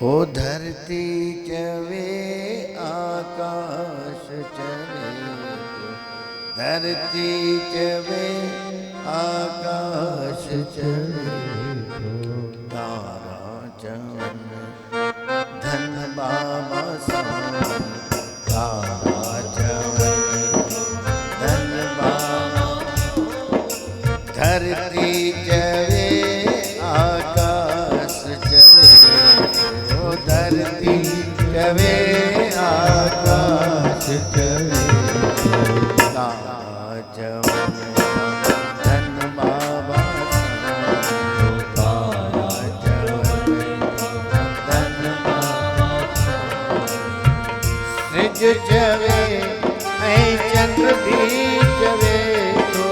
ओ धरती चवे आकाश चवे, धरती चवे आकाश चवे, तारा चवन धन बाबा सान, तारा चवन धन बाबा। धरती चवे आकाश चवे, ओ धरती चवे आकाश चवे, तारा चवन धन बाबा सान, तारा चवन धन बाबा। सिज चवे ऐ चंद्र भी चवे, तो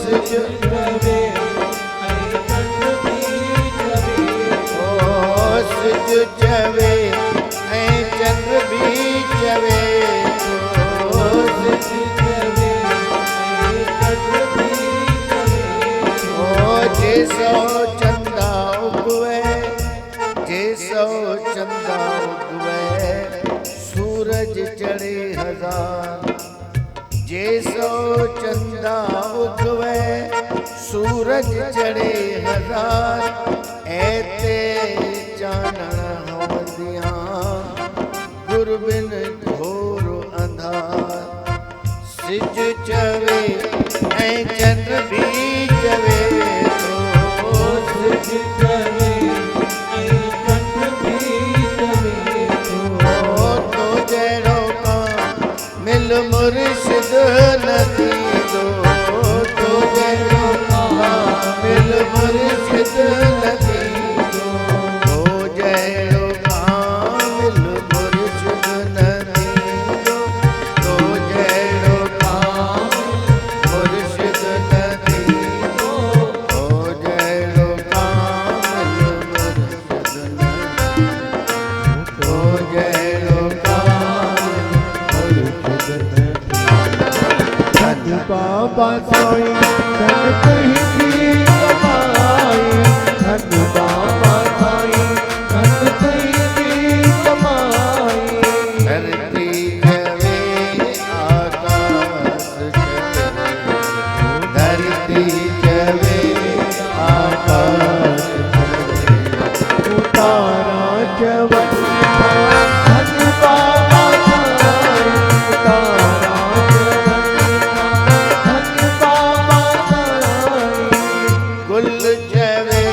सिज चवे ऐ चंद्र भी चवे, ओ सिज चवे ऐ चंद्र भी चवे, तो सिज चवे ऐ चंद्र भी चवे, ओ जैसो चंदा उगवे, जैसो चंदा उगवे, सूरज चढ़े हजार, जैसो चंदा उगवे सूरज चढ़े हजार, ऐते चानण हवंदियां गुर बिन घोर अंधार। सिज चवे ऐ चंद्र भी चवे, तो सिज चवे ऐ चंद्र भी चवे, तो जड़ो का मिल मुर्शिद नदी दो, तो जड़ो का मिल मुर्शिद नदी दो, तो जड़ो का मिल मुर्शिद नदी दो, तो जड़ो का मुर्शिद नदी दो, तो जड़ो का मिल मुर्शिद नदी, तो जड़ो का धन बाबा साई धन कहीं कमाई, धन बाबा साई धन कहीं कमाई। धरती चवे आकाश चवे, धरती चवे आकाश चवे, तारा चवन धन बाबा साई, तारा गुल चवे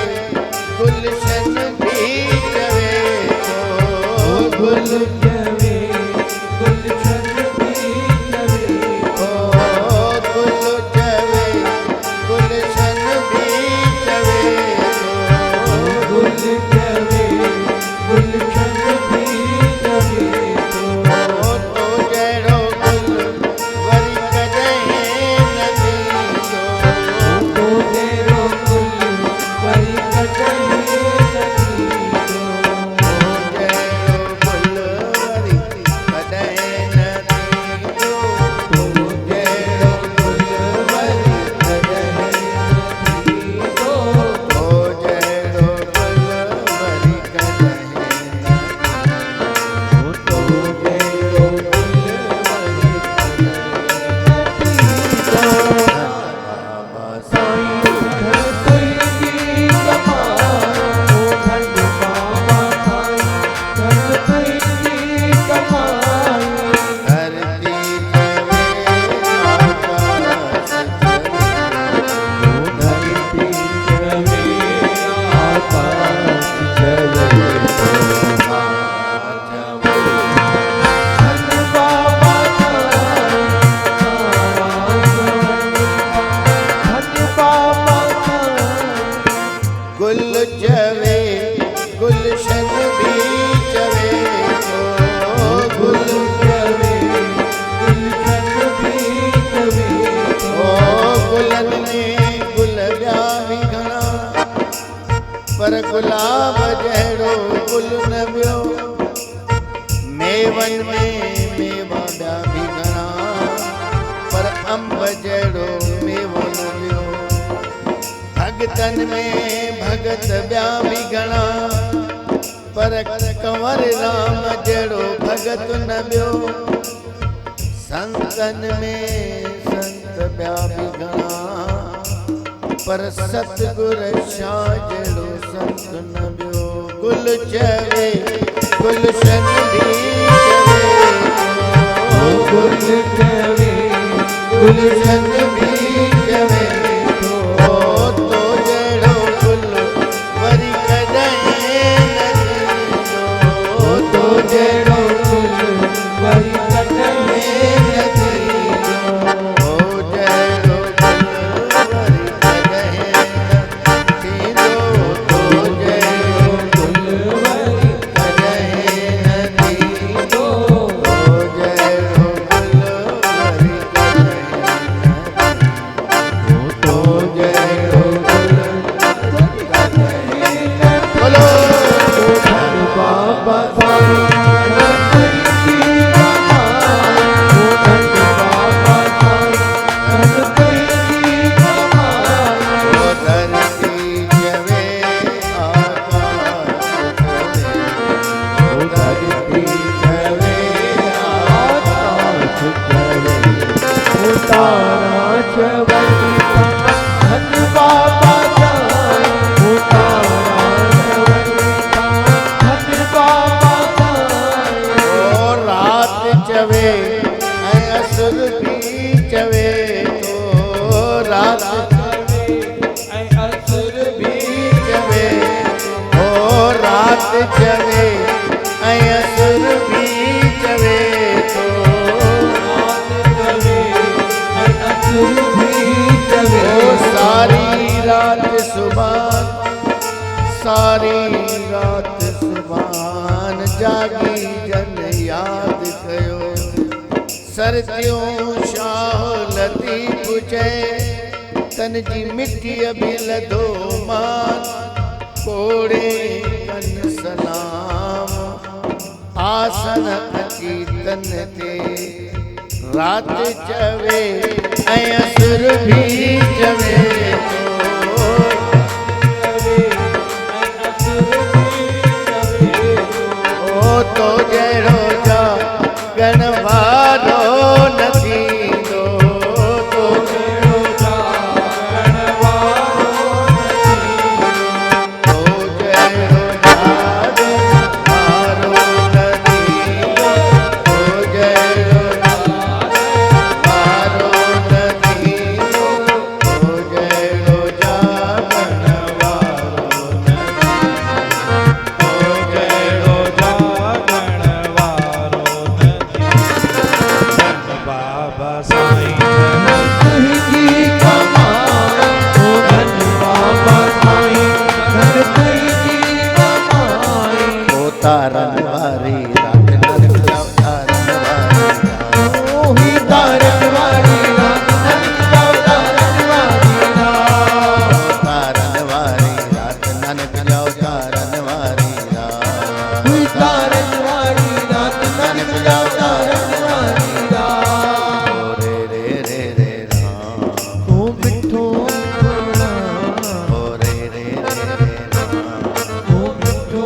गुलशन भी चवे, ओ गुल चवे गुलशन भी चवे, ओ गुल चवे गुलशन भी चवे, ओ गुल चवे गुलशन भी चवे, तो जड़ो गुल वरी कदहीं नदी दो, तो जड़ो गुल वरी कदहीं नदी दो, तो जड़ो गुल वरी कदहीं नदी दो, तो जड़ो गुल वरी कदहीं नदी दो, तो जड़ो गुल वरी कदहीं नदी दो, तो जड़ो गुल वरी कदहीं नदी दो। बाबा साई धन कहीं कमाई, धन बाबा साई धन कहीं कमाई। धरती चवे आकाश चवे, धरती चवे आकाश चवे, तारा चवन धन बाबा साई, तारा चवन धन बाबा साई। गुल चवे गुलशन भी चवे, ओ गुल चवे गुलशन भी चवे, ओ गुलन में गुल ॿिया बि घणा, पर गुलाब जहिड़ो गुल न ॿियो, मेवन में मेवा ॿिया बि घणा, पर अंब जहिड़ो मेवो न ॿियो। भगतन में भगत ॿिया बि घणा, पर कंवर राम जड़ो भगत न बियो संतन में संत ब्या भी घणा पर सतगुर शाह जड़ो संत न बियो गुल चवे गुलशन भी चवे गुल चवे गुलशन भी चवे तो जड़ो गुल वरी कदे तो जड़ो गुल वरी कदे चवे असुर भी चवे तो असुर भी चवे सारी रात सुभान जागी जन याद कयो सरतियों शाह लतीफ जय तन जी मिठी अभिल दो मान कोड़े कन सलाम आसन अचीतन ते रात चवे असुर भी चवे तो जड़ो जा गणवारो नदी तो जड़ो जा तारन वारी रात नरक जाओ तारन वारी रात नरक जाओ तारन वारी तारन वारी रात नरक जाओ तारन वारी तारन वारी रात नरक जाओ तारन वारी रे रे रे रे राम ओ मिठो ओ रे रे रे रे राम ओ मिठो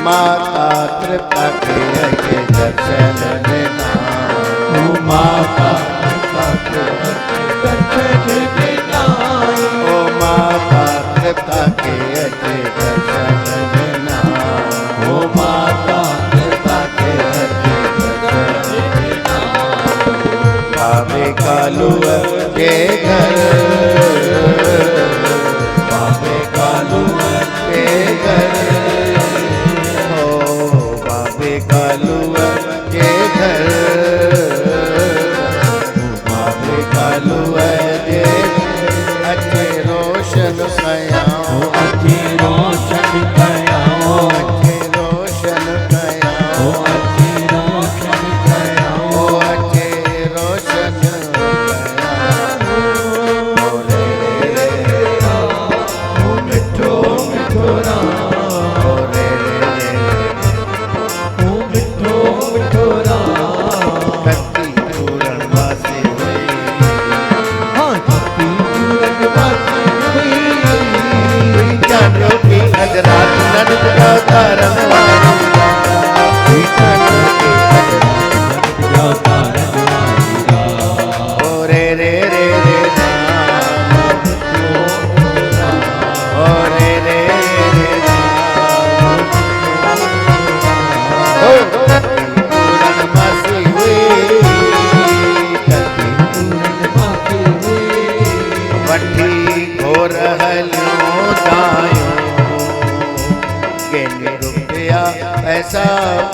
माता कृपा के दर्शन देना ओ माता कृपा के दर्शन देना ओ माता कृपा के दर्शन देना ओ माता कृपा के दर्शन देना बाबे कालू के घर बाबे कालू के घर कालुआ के घर बाबे कालुआ के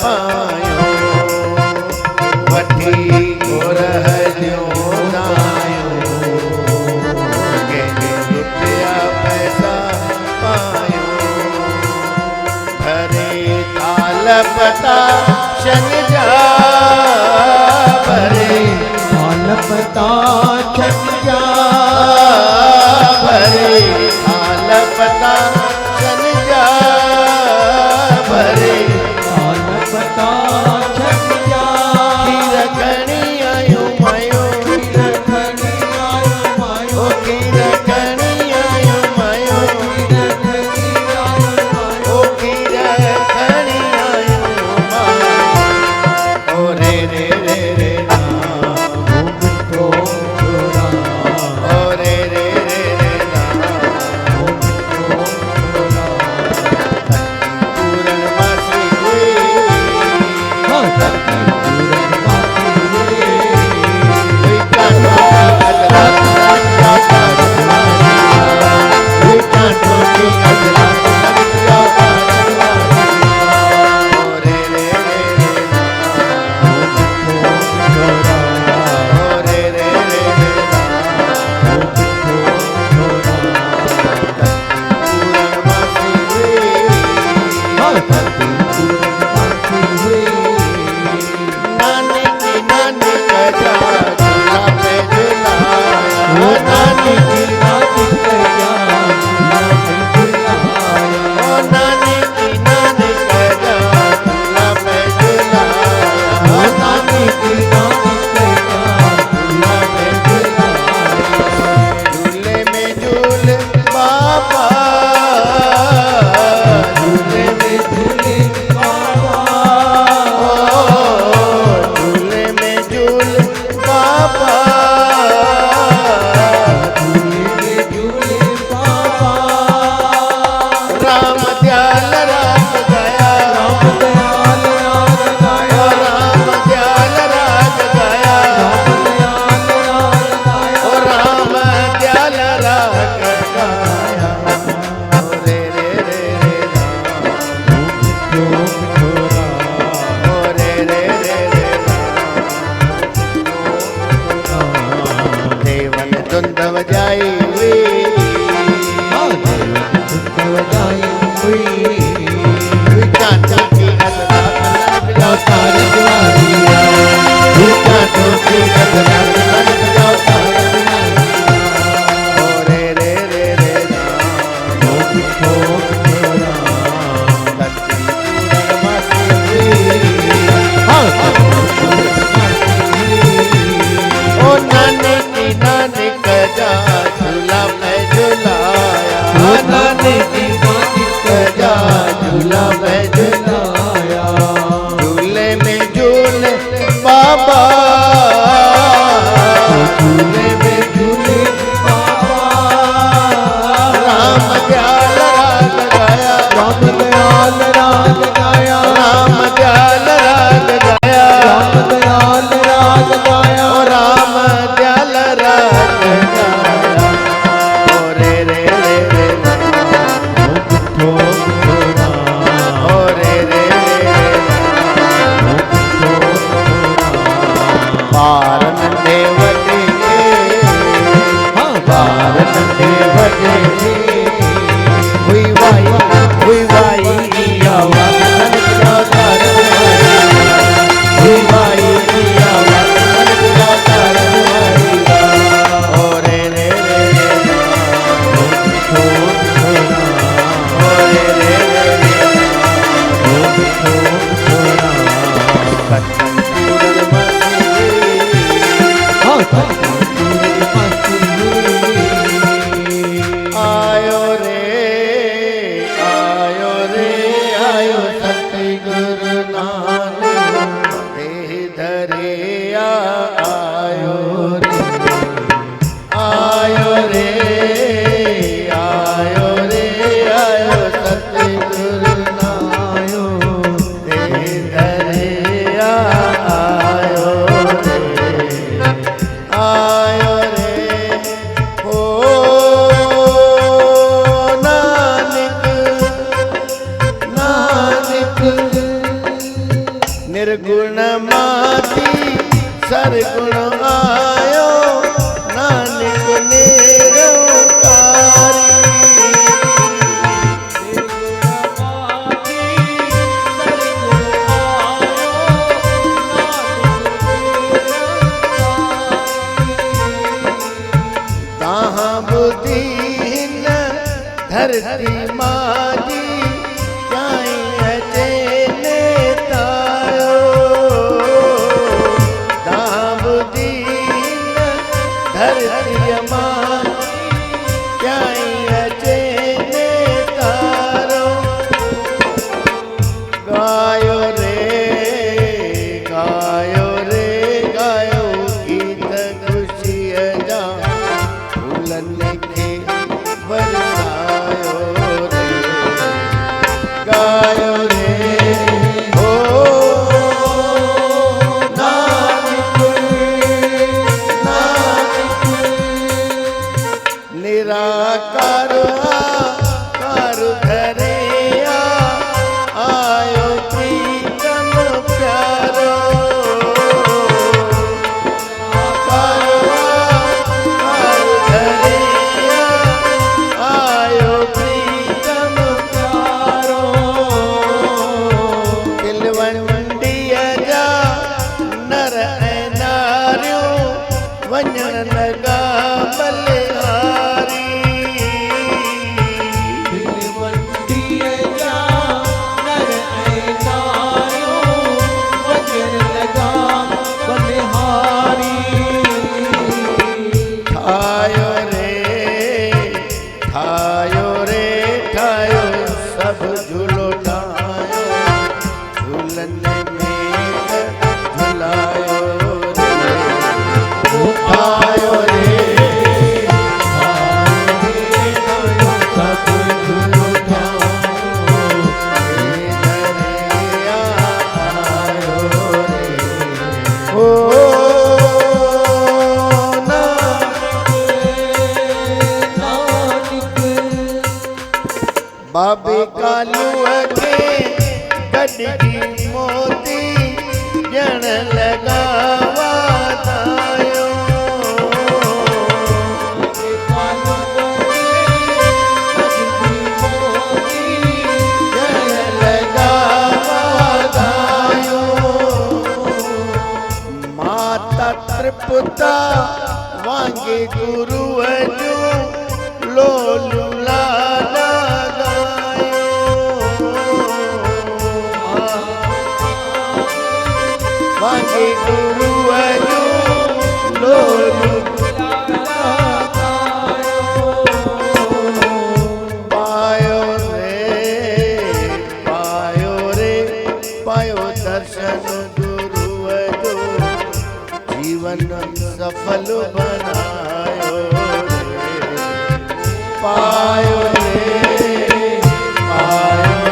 पायो वठी गोरह जो दायो के रुपया पैसा पायो भरे ताल पता शन जा भरे ताल पता शन जा भरे ताल पता शन जा भरे ताल पता शन जा खीर खणी आयो मायो खीर खणी आयो मायो खीर खणी आयो मायो खीर खणी आयो मायो खीर खणी आयो मायो ओ रे रे रे रे झूले में झूले बाबा धरती माजी क्याई अचे नेतायो दाम दीन धरती माजी क्याई अचे नेतारो गायो रे गायो रे गायो गीत खुशीअ जा फूलनि खे बरसायो रे गायो रे हो नानक नानक निराकार आकार धरे आयो प्रीतम प्यारो आकार आकार धरे आयो प्रीतम प्यारो तिलवंडीअ जा नर ऐं नारियूं वञण लॻा बलिहारी तिलवंडीअ जा नर ऐं नारियूं वञण लॻा बलिहारी ठायो रे ठायो सभु झूलो ठायो झूलनि में झुलायो रे ठायो रे सभु झूलो ओ बाबे कालूअ खे गॾिजी मोती ॼण लॻा वाधायो ॼण लॻा वाधायो माता त्रिपुता वांगे गुरुअ जूं लोलू लाला वांगे गुरुअ जूं लोलू पायो रे पायो दर्शन गुरुअ जो जीवन सफल बनायो रे पायो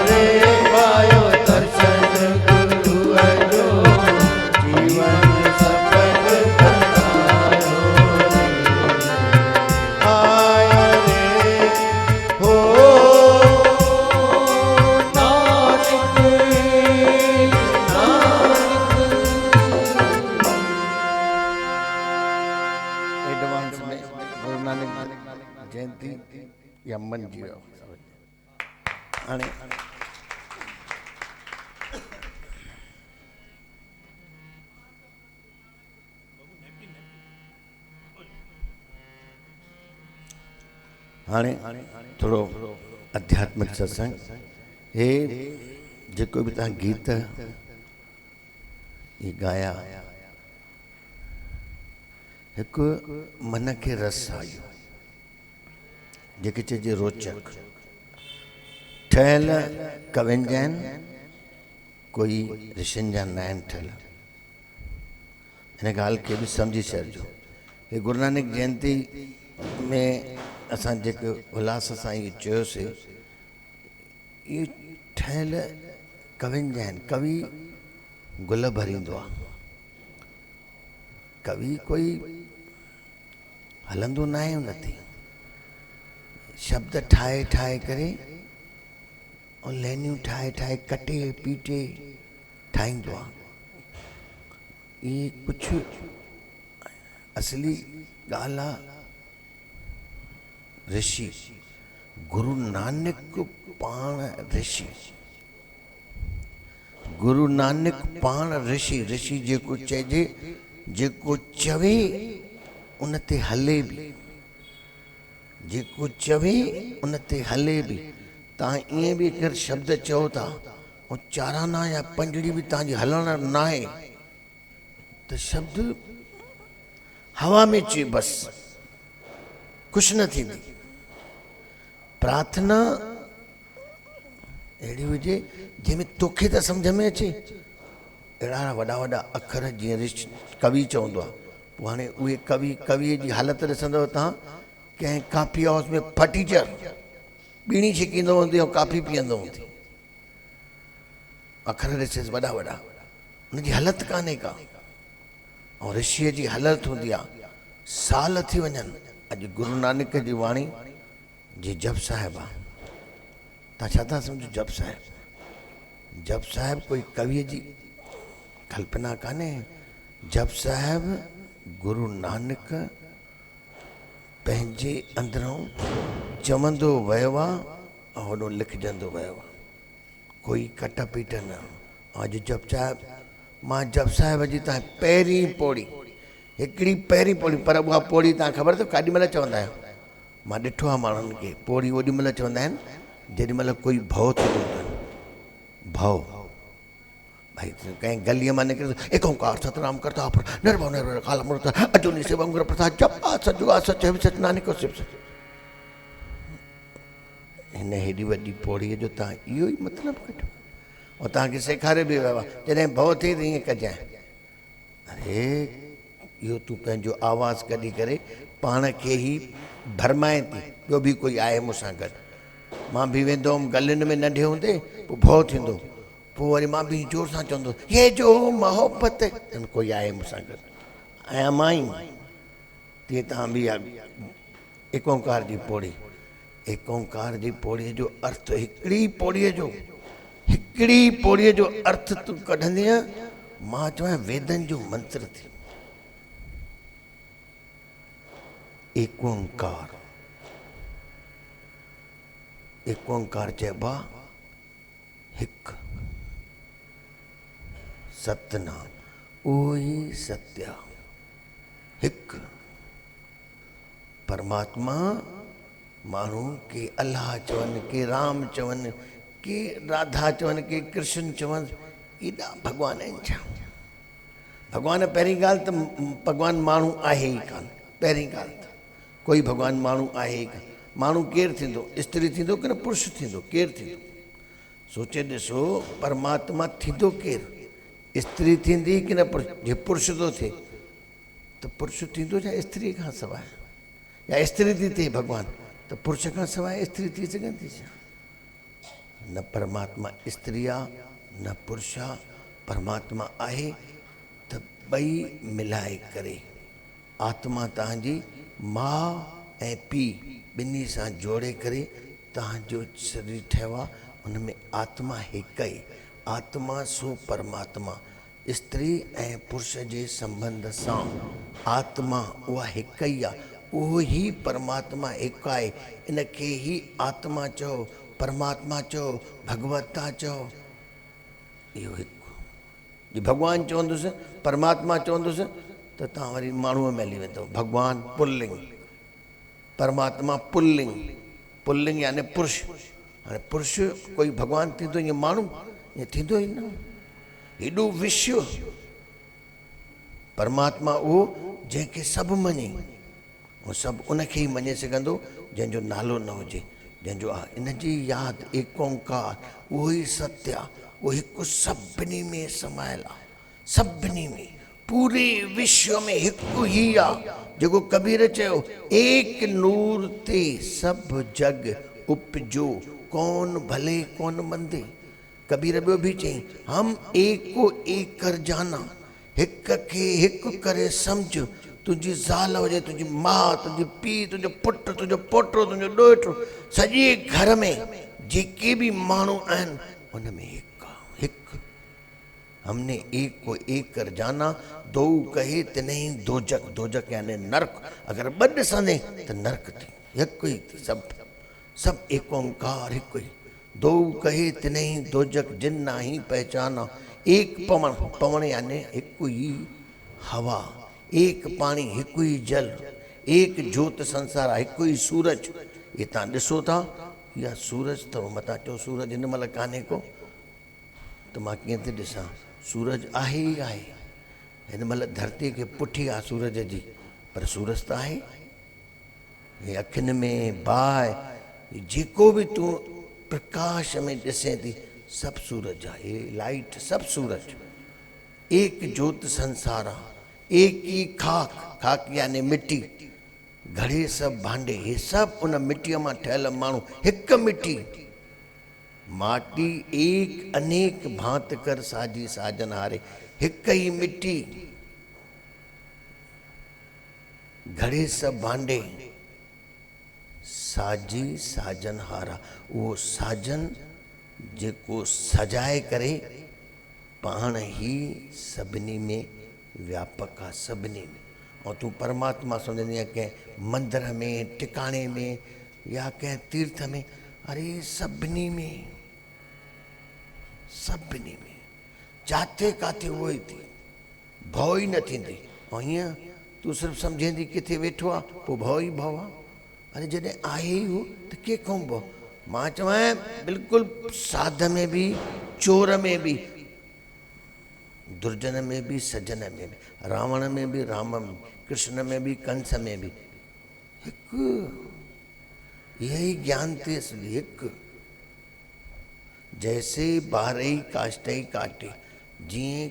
रे पायो दर्शन गुरुअ जो जीवन सफल बनायो रे आयो रे हो एडवांस में गुरु नानक जयंती या मन जी हाणे हाणे थोड़ो आध्यात्मिक सत्संग हे जेको भी तव्हां गीत ये गाया एक मन के रस आयो जेके चइजे रोचक ठहियल कवियुनि जा आहिनि कोई ऋषियुनि जा न आहिनि ठहियल हिन ॻाल्हि खे बि सम्झी छॾिजो हे गुरु नानक जयंती में असां जेके उल्हास सां इहो चयोसीं इहो ठहियल कवियुनि जा आहिनि कवि गुल भरींदो आहे कवि कोई हलंदो न आहे उनते शब्द ठाहे ठाहे करे और लाइनियूं ठाहे ठाहे कटे पीटे ठाहींदो आहे ये कुछ असली ॻाल्हि आहे ऋषि गुरु नानक पाण ऋषि गुरु नानक पाण ऋषि ऋषि जेको चइजे जेको चवे उन ते हले बि जेको चवे उन ते हले बि। तव्हां ईअं बि अगरि शब्द चओ था ऐं चाराना या पंजड़ी बि तव्हांजी हलण न आहे त शब्द हवा में अचे बसि, कुझु न थींदी। प्रार्थना अहिड़ी हुजे जंहिंमें तोखे त सम्झ में अचे। अहिड़ा वॾा वॾा अखर जीअं कवि चवंदो आहे, पोइ हाणे उहे कवीअ जी हालति ॾिसंदव तव्हां, कंहिं कॉफी हाउस में फटीचर बीड़ी छिकींदो हूंदी ऐं कॉफी पीअंदो हूंदी। अखर ॾिसेसि वॾा वॾा, हुनजी हालति कान्हे का। ऐं ऋषिअ जी हालति हूंदी आहे, साल थी वञनि। अॼु गुरु नानक जी वाणी जी जप साहिब आहे। तव्हां छा था सम्झो जप साहिब? जप साहिब कोई कविअ जी कल्पना कान्हे। जप साहिब गुरु नानक पंहिंजे अंदरों चवंदो वियो आहे ऐं होॾो लिखजंदो वियो आहे। कोई कट पीट न। अॼु जप साहिब, मां जप साहिब जी तव्हां पहिरीं पौड़ी, हिकिड़ी पहिरीं पौड़ी, पर उहा पौड़ी तव्हां ख़बर अथव केॾी महिल चवंदा आहियो? मां ॾिठो आहे माण्हुनि खे पौड़ी ओॾी महिल चवंदा आहिनि जेॾी महिल कोई भउ थींदो अथनि। भउ भाई कंहिं गलीअ मां निकिरे एक ओंकार सतनाम करता निर्भव निर्भव काल अमृत अजूनी सेवा अंकुर प्रसाद जप सजुगा सच सच नानक शिव सच। हिन हेॾी वॾी पौड़ीअ जो तव्हां इहो ई मतिलबु कढो। ऐं तव्हांखे सेखारे बि वियो आहे जॾहिं भउ थिए त ईअं कजांइ। अरे इहो तूं पंहिंजो आवाज़ु कढी करे पाण खे ई भरमाए थी, ॿियो बि कोई आहे मूंसां गॾु। मां बि वेंदो हुउमि गलियुनि में नंढे हूंदे, पोइ भउ थींदो, पोइ वरी मां बि जोर सां चवंदो ये जो मोहब्बत, कोई आहे मूंसां गॾु, आहियां मां ई। तीअं तव्हां बि एक ओंकार जी पौड़ी, एक ओंकार जी पौड़ीअ जो अर्थ, हिकिड़ी पौड़ीअ जो अर्थ तूं कढंदीअ, मां चवां वेदनि जो मंत्र थी। एक ओंकार, एक ओंकार चइबो आहे हिकु, सतनाम उहो ई सत्य हिकु। परमात्मा माण्हू के अल्लाह चवनि, के राम चवनि, के राधा चवनि, के कृष्ण चवनि, एॾा भॻवान आहिनि छा? भॻवान पहिरीं ॻाल्हि त भॻवान माण्हू आहे ई कान। पहिरीं ॻाल्हि त कोई भॻवान माण्हू आहे ई कान। माण्हू केरु थींदो? स्त्री थींदो की न पुरुष थींदो? केरु थींदो? सोचे ॾिसो, परमात्मा थींदो केरु? स्त्री थींदी की न पुरुष? जे पुरुष थो थिए त पुरुष थींदो छा स्त्री खां सवाइ? या स्त्री थी थिए भॻवान त पुरुष खां सवाइ स्त्री थी सघंदी छा? न परमात्मा स्त्री आहे न पुरुष आहे। परमात्मा आहे त ॿई मिलाए करे आत्मा तव्हांजी माउ ऐं पीउ ॿिन्ही सां जोड़े करे तव्हांजो शरीर ठहियो आहे। हुन में आत्मा हिकु ई, आत्मा सो परमात्मा। स्त्री ऐं पुरुष जे संबंध सां आत्मा उहा हिकु ई आहे, उहो ई परमात्मा हिकु आहे। इन खे ई आत्मा चओ, परमात्मा चओ, भगवता चओ। इहो हिकु जी भॻवानु चवंदुसि, परमात्मा चवंदुसि त तव्हां वरी माण्हूअ में हली वेंदव। भॻवानु पुल्लिंग, परमात्मा पुल्लिंग, पुल्लिंग यानी पुरुष। हाणे पुरुष कोई भॻवानु थींदो ईअं माण्हू? ईअं थींदो ई न। हेॾो विश्व परमात्मा उहो जंहिंखे सभु मञे, ऐं सभु उनखे ई मञे सघंदो जंहिंजो नालो न हुजे, जंहिंजो आहे। इन जी यादि एक ओंकार, उहो ई सत्य आहे, उहो हिकु सभिनी में समायल आहे। सभिनी में, पूरे विश्व में हिकु ई आहे। जेको कबीर चयो, एक नूर ते सभु जग उपजो, कौन भले कौन मंदे। कबीर ॿियो बि चई, हम एको एक कर जाना, हिक खे हिकु करे सम्झ। तुंहिंजी ज़ाल हुजे, तुंहिंजी माउ, तुंहिंजी पीउ, तुंहिंजो पुटु, तुंहिंजो पोटो, तुंहिंजो ॾोहिटो, सॼे घर में जेके बि माण्हू आहिनि हुन में हिकु आहे, हिकु। हमने एक को एक कर जाना, दो कहे तिनही दोजक। दोजक यानी नर्क। अगरि ॿ ॾिसंदे त नर्क थी, हिकु ई थी। सभु एक ओंकार हिकु ई। दो कहे तिनही दोजक जिन नाही पहचाना। एक पवन, पवन यानी हिकु ई हवा। एक पाणी हिकु ई जल। एक ज्योत संसार आहे, हिकु ई सूरज। ये तव्हां ॾिसो था, इहा सूरज अथव, मथां चओ सूरज हिन महिल कान्हे को, त मां कीअं थी ॾिसां? सूरज आहे ई आहे। हिन महिल धरतीअ खे पुठी आहे सूरज जी, पर सूरज त आहे। हे अखियुनि में बाहि, जेको बि तूं प्रकाश में ॾिसे थी, सभु सूरज आहे। हे लाइट सभु सूरज। एक ज्योत संसार आहे। एक ही खाक, खाक यानी मिट्टी, घड़े सब भांडे, ये सब उन मिट्टीअ मां ठहियल माण्हू। हिकु मिट्टी माटी एक अनेक भांत कर साजी साजन हारे। हिकु ही मिट्टी, घड़े सब भांडे, साजी साजन हारा। वो साजन जेको सजाए करे पाण ही सभिनी में व्यापक आहे, सभिनी में। और तूं परमात्मा सम्झंदी आहे कंहिं मंदर में, टिकाणे में या कंहिं तीर्थ में, अरे सभिनी में, सभिनी में, जाते काथे उहो ई थी, भउ ई न थींदी। ऐं हीअं तूं सिर्फ़ु सम्झेंदी किथे वेठो आहे, पोइ भउ ई भउ आहे। अरे जॾहिं आहे ई हो त कंहिंखां भउ? मां चवां बिल्कुलु साध में बि, चोर में बि, दुर्जन में भी, सज्जन में भी, रावण में भी, राम में, कृष्ण में भी, कंस में भी, हिकु। यही ज्ञान ते असली हिकु। जैसे बारही काष्टई काटे, जीअं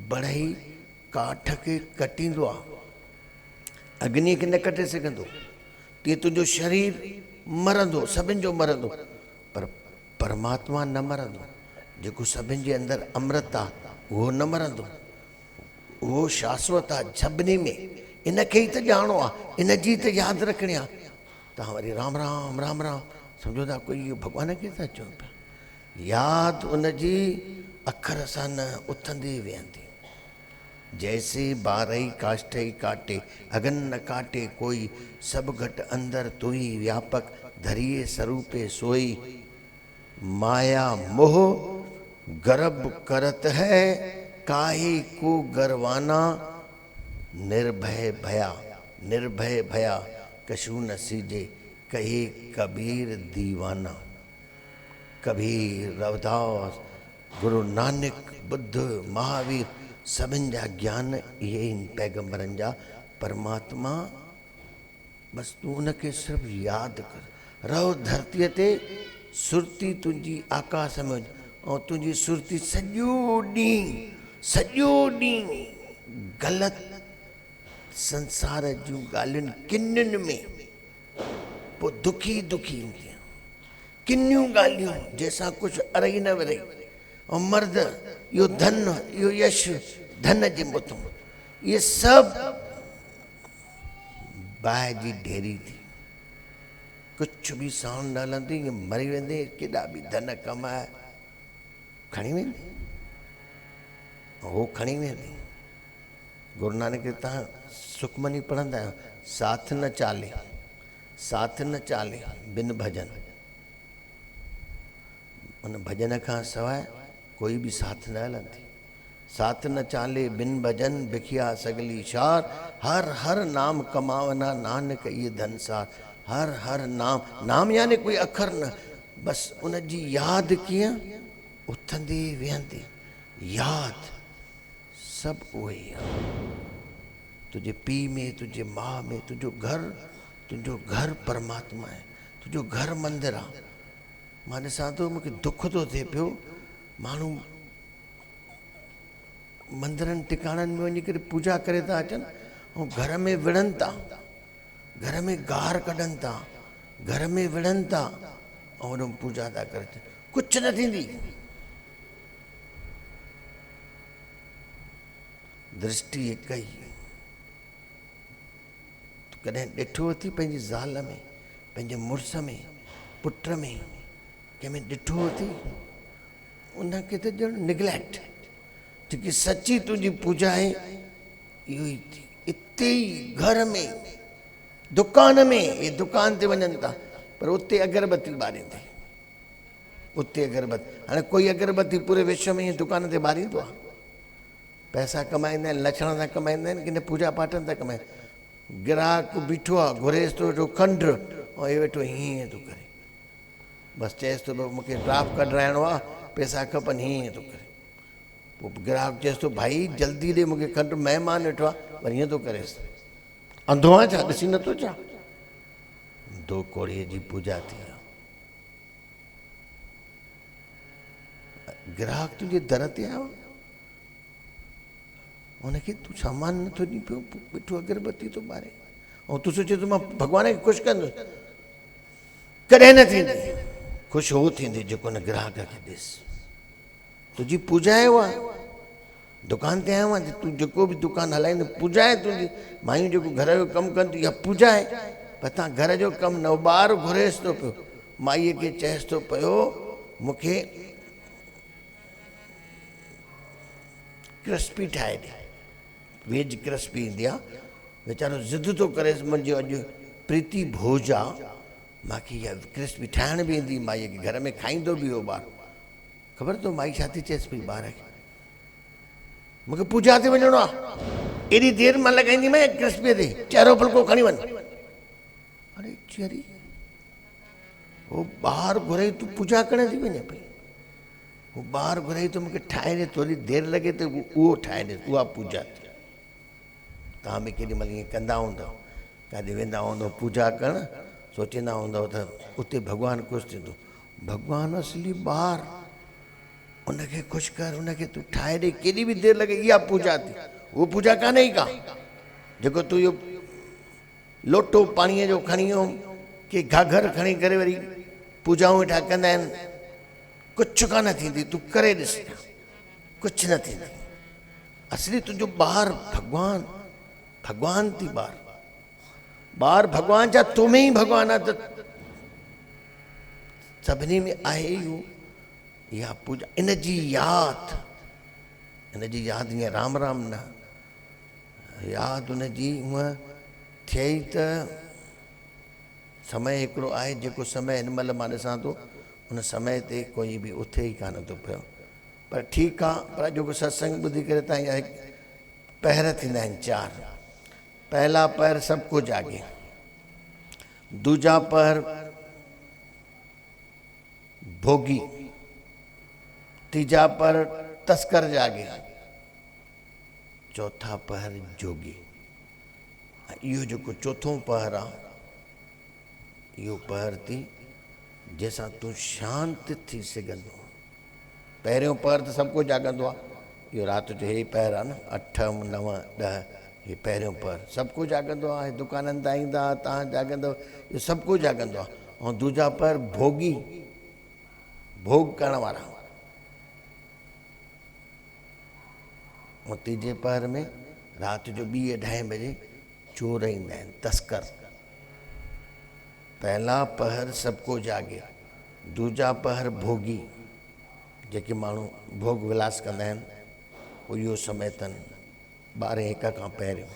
बढ़ई काठ खे कटींदो आहे, अग्नि खे न कटे सघंदो, तीअं तुंहिंजो शरीर मरंदो, सभिनि जो मरंदो, पर परमात्मा न मरंदो। जेको सभिनि जे अंदरि अमृत आहे, उहो न मरंदो, उहो शाश्वत आहे सभिनी में। इनखे ई त ॼाणो आहे, इन जी त यादि रखणी आहे। तव्हां वरी राम राम राम राम सम्झो था कोई इहो भॻवान खे था चओ पिया। यादि उनजी अखर सां न उथंदी वेहंदी। जैसे बारही काष्टई काटे, अगन न काटे कोई, सब घट अंदर तुई व्यापक, धरिए स्वरूपे सोई। माया मोह गर्भ करत है, काहे को गरवाना। निर्भय भया, निर्भय भया, कशु न सीजे, कहे कबीर दीवाना। कबीर, रविदास, गुरु नानक, बुद्ध, महावीर, सभिनि जा ज्ञान इहे आहिनि पैगंबरनि जा। परमात्मा बसि तूं उनखे सिर्फ़ु यादि कर। रहो धरतीअ ते, सुरती तुंहिंजी आकाश में, ऐं तुंहिंजी सुरती सॼो ॾींहुं ग़लति संसार जूं ॻाल्हियुनि किनियुनि में पोइ दुखी दुखी हूंदी। किनियूं ॻाल्हियूं जंहिंसां कुझु अरई न वरई। ऐं मर्द, इहो धन, इहो यश, धन जे मथां, इहे सभु बाहि जी ढेरी थी। कुझु बि साउंड न हलंदी, मरी वेंदे, केॾा बि धन कमाए खणी वेंदी, हो खणी वेंदी। गुरु नानक तव्हां सुखमनी पढ़ंदा आहियो, साथ न चाले, साथ न चाले बिन भजन। उन भजन खां सवाइ कोई भी साथ न हलंदी। साथ न चाले बिन भजन, बिखिया सगली शार। हर हर नाम कमावना, नानक ये धनसार। हर हर नाम, नाम यानी कोई अखर न, बसि उन जी यादि कीअं उथंदी वेहंदी। यादि सभु उहो ई आहे। तुंहिंजे पीउ में, तुंहिंजे माउ में, तुंहिंजो घर परमात्मा आहे, तुंहिंजो घर मंदिर आहे। मां ॾिसां थो, मूंखे दुख थो थिए पियो, माण्हू मंदिरनि टिकाणनि में वञी करे पूजा करे था अचनि, ऐं घर में विढ़नि था, घर में गार कढनि था, घर में विढ़नि था, ऐं हुन पूजा था करे अचनि। कुझु न थींदी। दृष्टि हिकु ई। कॾहिं ॾिठो अथई पंहिंजी ज़ाल में, पंहिंजे मुड़ुस में, पुट में, कंहिंमें ॾिठो अथई? उनखे त ॼण निगलेक्ट। जेकी सची तुंहिंजी पूजा आहे, इहो ई थी। इते ई घर में, दुकान में, ये दुकान ते वञनि था, पर उते अगरबत्ती ॿारींदे, उते अगरबत्ती। हाणे कोई अगरबत्ती पूरे विश्व में ईअं दुकान ते ॿारींदो आहे? पैसा कमाईंदा आहिनि, लछण था कमाईंदा आहिनि, कि न पूजा पाठनि था कमाइनि? ग्राहक बीठो आहे घुरेसि थो वेठो खंड ऐं हे वेठो हीअं थो करे, बसि चएसि थो मूंखे ड्राफ्ट कढाइणो आहे, पैसा खपनि, हीअं थो करे। पोइ ग्राहक चएसि थो भाई जल्दी ॾे मूंखे खंड, महिमान वेठो आहे, पर हीअं थो करेसि। अंधो आहे छा, ॾिसी नथो छा? दो कोड़ीअ जी पूजा थी आहे। ग्राहक तुंहिंजे दर ते आयो, हुनखे तूं सामान नथो ॾी पियो, वेठो अगरबत्ती थो ॿारे, ऐं तूं सोचे थो मां भॻवान खे ख़ुशि कंदुसि। कॾहिं न थींदी। ख़ुशि हो थींदी जेको हुन ग्राहक खे ॾिस। तुंहिंजी पूजा आहे उहा। दुकान ते आयो आहे, तूं जेको बि दुकानु हलाईंदो पूजा आहे तुंहिंजी। मायूं जेको घर जो कमु कनि थियूं इहा पूजा आहे। पर तव्हां घर जो कमु न, ॿारु घुरेसि थो पियो, माईअ खे चएसि थो पियो मूंखे क्रिस्पी ठाहे ॾे, वेज क्रिस्पी ईंदी आहे। वीचारो ज़िद थो करेसि, मुंहिंजो अॼु प्रीति भोज आहे, मूंखे इहा क्रिस्पी ठाहिण बि ईंदी माईअ खे, घर में खाईंदो बि हो ॿारु। ख़बर अथव माई छा थी चएसि पई ॿार खे, मूंखे पूजा ते वञिणो आहे, एॾी देरि मां लॻाईंदी मां क्रिस्पीअ ते, चहिरो फुल्को खणी वञ। अरे चेरी, उहो ॿारु घुराई तूं पूजा करण थी वञे पई। उहो ॿारु घुराई त मूंखे ठाहे ॾे, थोरी देरि लॻे त उहो ठाहे ॾे, उहा पूजा थी। तव्हां बि केॾी महिल ईअं कंदा हूंदव, काॾे वेंदा हूंदव पूजा करणु, सोचींदा हूंदव त उते भॻवानु ख़ुशि थींदो। भॻवानु असली ॿारु, उनखे ख़ुशि कर, उनखे तूं ठाहे ॾे, केॾी बि देरि लॻे, इहा पूजा थी। उहा पूजा कान्हे ई का, जेको तूं इहो लोटो पाणीअ जो खणी वियो, के घाघर खणी करे वरी पूजाऊं वेठा कंदा आहिनि, कुझु कान थींदी। तूं करे ॾिस, कुझु न थींदी। असली तुंहिंजो ॿारु भॻवानु, भॻवान थी ॿारु भॻवान जा, तूं में ई भॻवानु आहे, त सभिनी में आहे इहो। इहा पूजा, इन जी यादि, ईअं राम राम न, यादि उनजी हूअं थिए ई त समय हिकिड़ो आहे, जेको समय हिन महिल मां ॾिसां थो, उन समय ते कोई बि उथे ई कान थो पियो। पर ठीकु आहे, पर जेको सत्संग ॿुधी करे तव्हां इहा पहर थींदा आहिनि 4। पहला पहर सबको जागे, दूजा पहर भोगी, तीजा पहर तस्कर जागे, चौथा पहर जोगी। इहो जेको चौथों पहर आहे, इहो पहर थी जंहिंसां तूं शांति थी सघंदो। पहिरियों पहर त सभु को जाॻंदो आहे, इहो राति जो हे पहर आहे न, 8, 9, 10, हे पहिरियों पहर सभु को जाॻंदो आहे। दुकाननि तां ईंदा तव्हां जाॻंदव, इहो सभु को जाॻंदो आहे। ऐं दूजा पहर भोगी, भोग करण वारा। ऐं तीजे पहर में राति जो 2, 2:30 बजे चोर ईंदा आहिनि, तस्कर। पहला पहर सबको जागे, दूजा पहर भोगी, जेके माण्हू भोग विलास कंदा आहिनि, इहो समय अथनि 12-1 खां पहिरियों।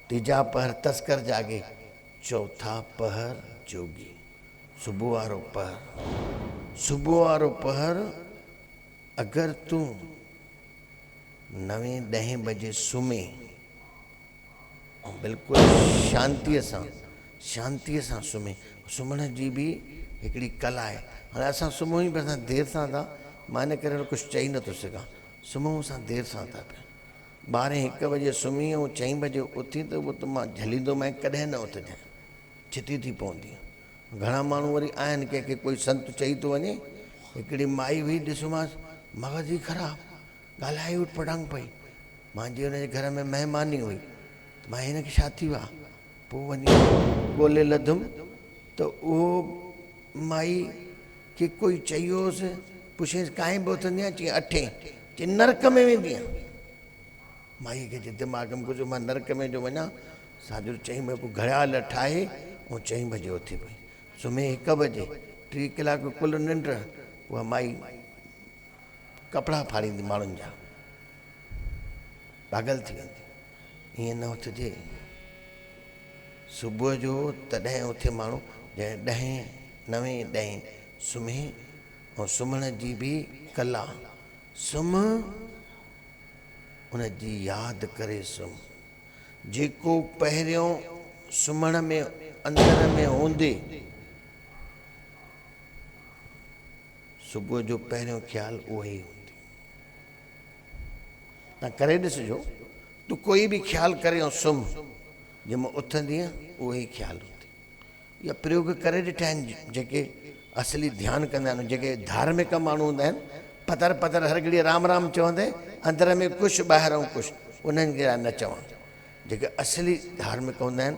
तीजा पहर तस्कर जागे, चौथा पहर जोगी। सुबुह वारो पहर, सुबुह वारो पहर अगरि तूं 9-10 बजे सुम्हें ऐं बिल्कुलु शांतीअ सां सुम्हें, सुम्हण जी बि हिकिड़ी कला आहे। हाणे असां सुम्हूं ई पर असां देरि सां था, मां इन करे कुझु चई नथो सघां। सुम्हूं असां देरि सां था पिया, 12-1 बजे सुम्ही ऐं 4 बजे उथी त उहो त मां झलींदो मां कॾहिं न उथजांइ, छिती थी पवंदी। घणा माण्हू वरी आहिनि, कंहिंखे कोई संत चई थो वञे। हिकिड़ी माई हुई, ॾिसोमांसि मग़ज़ ई ख़राबु, ॻाल्हाए उठ पटांग पई। मुंहिंजे हुनजे घर में महिमानी हुई, मां हिनखे छा थी वियो आहे, पोइ वञी ॻोल्हे लधुमि त उहो माई खे कोई चयोसि, पुछियसि काएं बि उथंदी आहियां, चई 8, चई नरक में वेंदी आहियां। माईअ खे जे दिमाग़ में कुझु मां नरक में जो वञा, साजो 4 बजे पोइ घड़ियाल ठाहे ऐं 4 बजे उथी पई, सुम्हे 1 बजे, 3 कलाक कुल निंड। उहा माई कपिड़ा फाड़ींदी माण्हुनि जा, पागल थी वेंदी। ईअं न उथिजे। सुबुह जो तॾहिं उथे माण्हू जंहिं 10, 9, 10 सुम्हे, ऐं सुम्हण जी बि कला। सुम्ह, उन जी यादि करे सुम्ह। जेको पहिरियों सुम्हण में अंदर में हूंदे सुबुह जो पहिरियों ख़्यालु उहो ई हूंदी। तव्हां करे ॾिसिजो, तूं कोई बि ख़्यालु करे ऐं सुम्ह, जंहिंमें उथंदीअ उहो ई ख़्यालु हूंदी। इहा प्रयोग करे ॾिठा आहिनि जेके असली ध्यानु कंदा आहिनि, जेके धार्मिक माण्हू हूंदा आहिनि, पतर पतर हर घड़ी राम राम चवंदे अंदर में कुझु ॿाहिरां कुझु, उन्हनि खे न चवां। जेके असली धार्मिक हूंदा आहिनि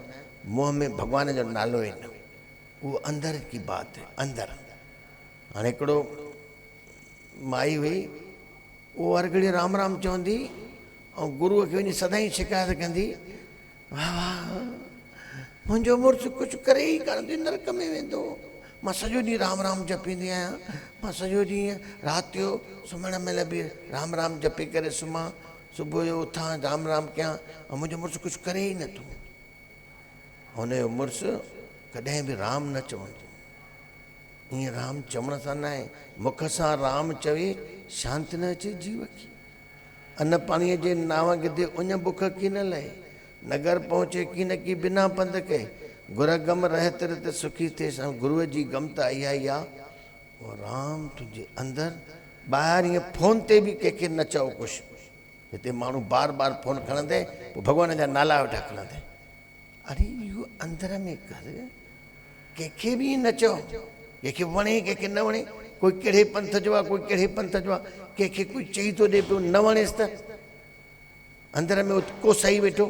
मुंहं में भॻवान जो नालो ई न, उहो अंदर की बात है अंदर। हाणे हिकिड़ो माई हुई, उहो हर घड़ी राम राम चवंदी ऐं गुरूअ खे वञी सदाईं शिकायत कंदी, वाह वाह मुंहिंजो मुड़ुसु कुझु करे ई कान थी, नरक में वेंदो। मां सॼो ॾींहुं राम राम जपींदी आहियां, मां सॼो ॾींहुं राति जो सुम्हण महिल बि राम राम जपी करे सुम्हां, सुबुह जो उथां राम राम कयां, ऐं मुंहिंजो मुड़ुसु कुझु करे ई नथो। हुनजो मुड़ुसु कॾहिं बि राम न चवंदो। ईअं राम चवण सां न आहे, मुख सां राम चवे शांति न अचे जीव की। अन्न पाणीअ जे नाव गिदे उञ बुख की न लहे, नगर पहुचे की न की बिना पंध कहे, गुर गम रहत रत सुखी थे। गुरूअ जी गमता इहा ई आहे, उहो राम तुंहिंजे अंदरि। ॿाहिरि ईअं फोन ते बि कंहिंखे न चओ कुझु, हिते माण्हू बार बार फोन खणंदे पोइ भॻवान जा नाला वेठा खणंदे, अरे इहो अंदर में कर, कंहिंखे बि न चओ, कंहिंखे वणे कंहिंखे न वणे, कोई कहिड़े पंथ जो आहे कोई कहिड़े पंथ जो आहे, कंहिंखे कोई चई थो ॾिए पियो न वणेसि त अंदर में को सही वेठो,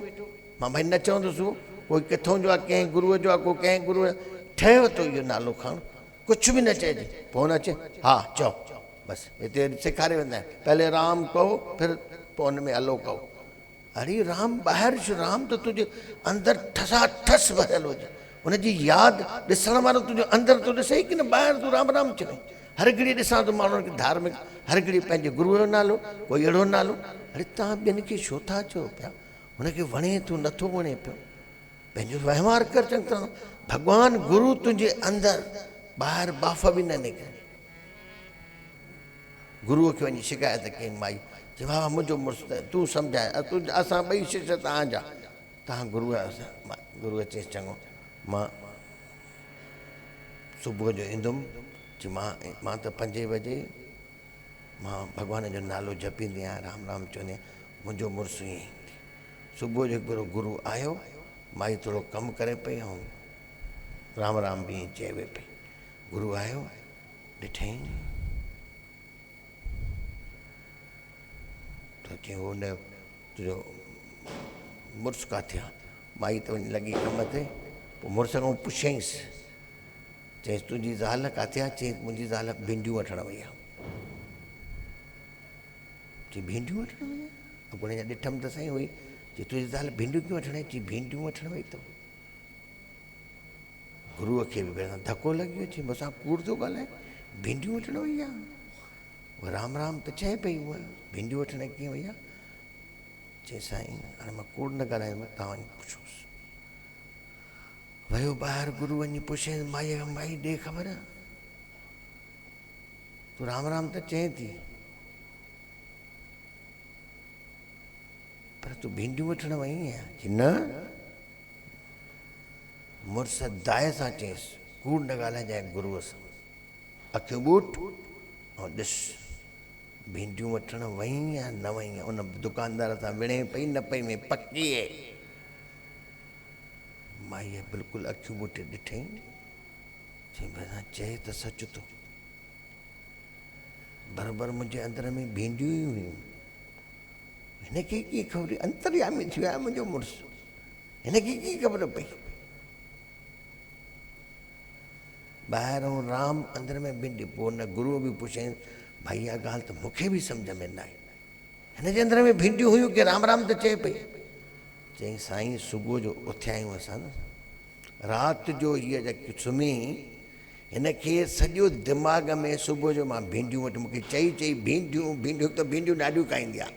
मां भई न चवंदुसि उहो, कोई किथां जो आहे कंहिं गुरूअ जो आहे, को कंहिं गुरूअ ठहियो थो इहो नालो खणु, कुझु बि न चइजे, फोन अचे हा चओ, बसि हिते सेखारे वेंदा आहिनि, पहले राम कहो फिर पोइ हुन में हलो कहो। अरे राम ॿाहिरि छो, राम त तुंहिंजे अंदरि ठसा ठस भरियल हुजे, हुनजी यादि ॾिसण वारो तुंहिंजो अंदरि थो ॾिसे की न ॿाहिरि तूं राम राम चवे। हर घड़ी ॾिसां थो माण्हुनि खे धार्मिक, हर घड़ी पंहिंजे गुरूअ जो नालो, कोई अहिड़ो नालो। अरे तव्हां ॿियनि खे छो था चओ पिया, हुनखे वणे थो नथो वणे पियो, पंहिंजो वहिंवार कर चङी तरह। भॻवानु गुरू तुंहिंजे अंदरि, ॿाहिरि बाफ़ बि न निकिरे। गुरूअ खे वञी शिकायत कई माई, चई बाबा मुंहिंजो मुड़ुसु त तूं सम्झाए, असां ॿई शिष्य तव्हांजा, तव्हां गुरूअ गुरूअ चयईं चङो मां सुबुह जो ईंदुमि, चई मां त 5 बजे मां भॻवान जो नालो जपींदी आहियां, राम राम चवंदी आहियां, मुंहिंजो मुड़ुसु ईअं ई। सुबुह जो हिकिड़ो गुरू आयो, माई थोरो कमु करे पई ऐं राम राम बि ईअं चए पई। गुरू आयो, ॾिठईं त चई हुन तुंहिंजो मुड़ुसु किथे आहे? माई त वञी लॻी कम ते, पोइ मुड़ुस खां पुछियईंसि, चईंसि तुंहिंजी ज़ाल किथे आहे? चई मुंहिंजी ज़ाल भिंडियूं वठणु वई आहे। चई भिंडियूं वठणु वई आहे? अॻुणे जा ॾिठमि त साईं हुई। चई तुंहिंजी ज़ाल भिंडियूं कीअं वठणु आई? चई भिंडियूं वठणु वई अथव। गुरूअ खे बि पहिरियों धको लॻी वियो, चई मूंसां कूड़ थो ॻाल्हाए, भिंडियूं वठणु वई आहे? उहा राम राम त चए पई, उहा भिंडियूं वठणु कीअं वई आहे? चई साईं हाणे मां कूड़ न ॻाल्हायां, तव्हां वञी पुछोसि। वियो ॿाहिरि, गुरू वञी पुछे माई खां, माई ॾे ख़बर, तूं राम राम त चए थी पर तूं भिंडियूं वठणु वई आहीं? चई न। मुड़ुसु दाए सां चयईंसि कूड़ न ॻाल्हाइजांइ गुरूअ सां, अखियूं ॿूट ऐं ॾिस भिंडियूं वठणु वई या न वई आहे। उन दुकानदार सां विणे पई न पई में पकी आहे। माईअ बिल्कुलु अखियूं ॿूटे ॾिठईं, चई भला चए त सच थो, बराबरि मुंहिंजे अंदर में भिंडियूं ई हुयूं। हिनखे कीअं ख़बर? अंतर्यामी थी वियो आहे मुंहिंजो मुड़ुसु, हिनखे कीअं ख़बर पई? ॿाहिरों राम अंदर में भिंडी। पोइ हुन गुरूअ बि पुछईं, भाई इहा ॻाल्हि त मूंखे बि सम्झ में न आई, हिन जे अंदर में भिंडियूं हुयूं की राम राम त चए पई? चई साईं सुबुह जो उथिया आहियूं असां न, राति जो हीअ जेकी सुम्ही, हिनखे सॼो दिमाग़ में सुबुह जो मां भिंडियूं वटि, मूंखे चई भिंडियूं भिंडियूं, त भिंडियूं ॾाढियूं खाईंदी आहे,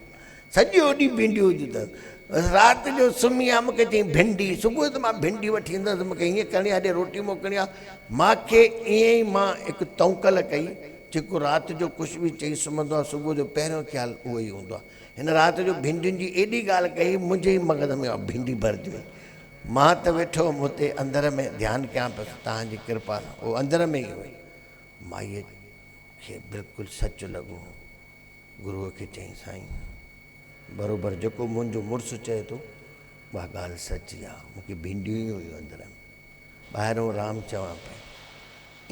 सॼो ॾींहुं भिंडियूं हुजूं अथसि। राति जो सुम्ही आहे, मूंखे चई भिंडी, सुबुह जो मां भिंडी वठी ईंदुसि, मूंखे हीअं करणी आहे, रोटी मोकिलणी आहे। मूंखे ईअं ई मां हिकु तौंकल कई, जेको राति जो कुझु बि चई सुम्हंदो आहे, सुबुह जो पहिरियों ख़्यालु उहो ई हूंदो आहे। हिन राति जो भिंडियुनि जी एॾी ॻाल्हि कई, मुंहिंजे ई मग़ज़ में भिंडी भरिजी वई। मां त वेठो हुअमि हुते अंदर में ध्यानु कयां पियो, तव्हांजी कृपा सां उहो अंदर में ई हुई। माईअ खे बिल्कुलु सचु लॻो। गुरूअ खे चई, साईं बराबरि जेको मुंहिंजो मुड़ुसु चए थो उहा ॻाल्हि सची आहे, मूंखे भिंडियूं ई हुयूं अंदर में, ॿाहिरों राम चवां पई।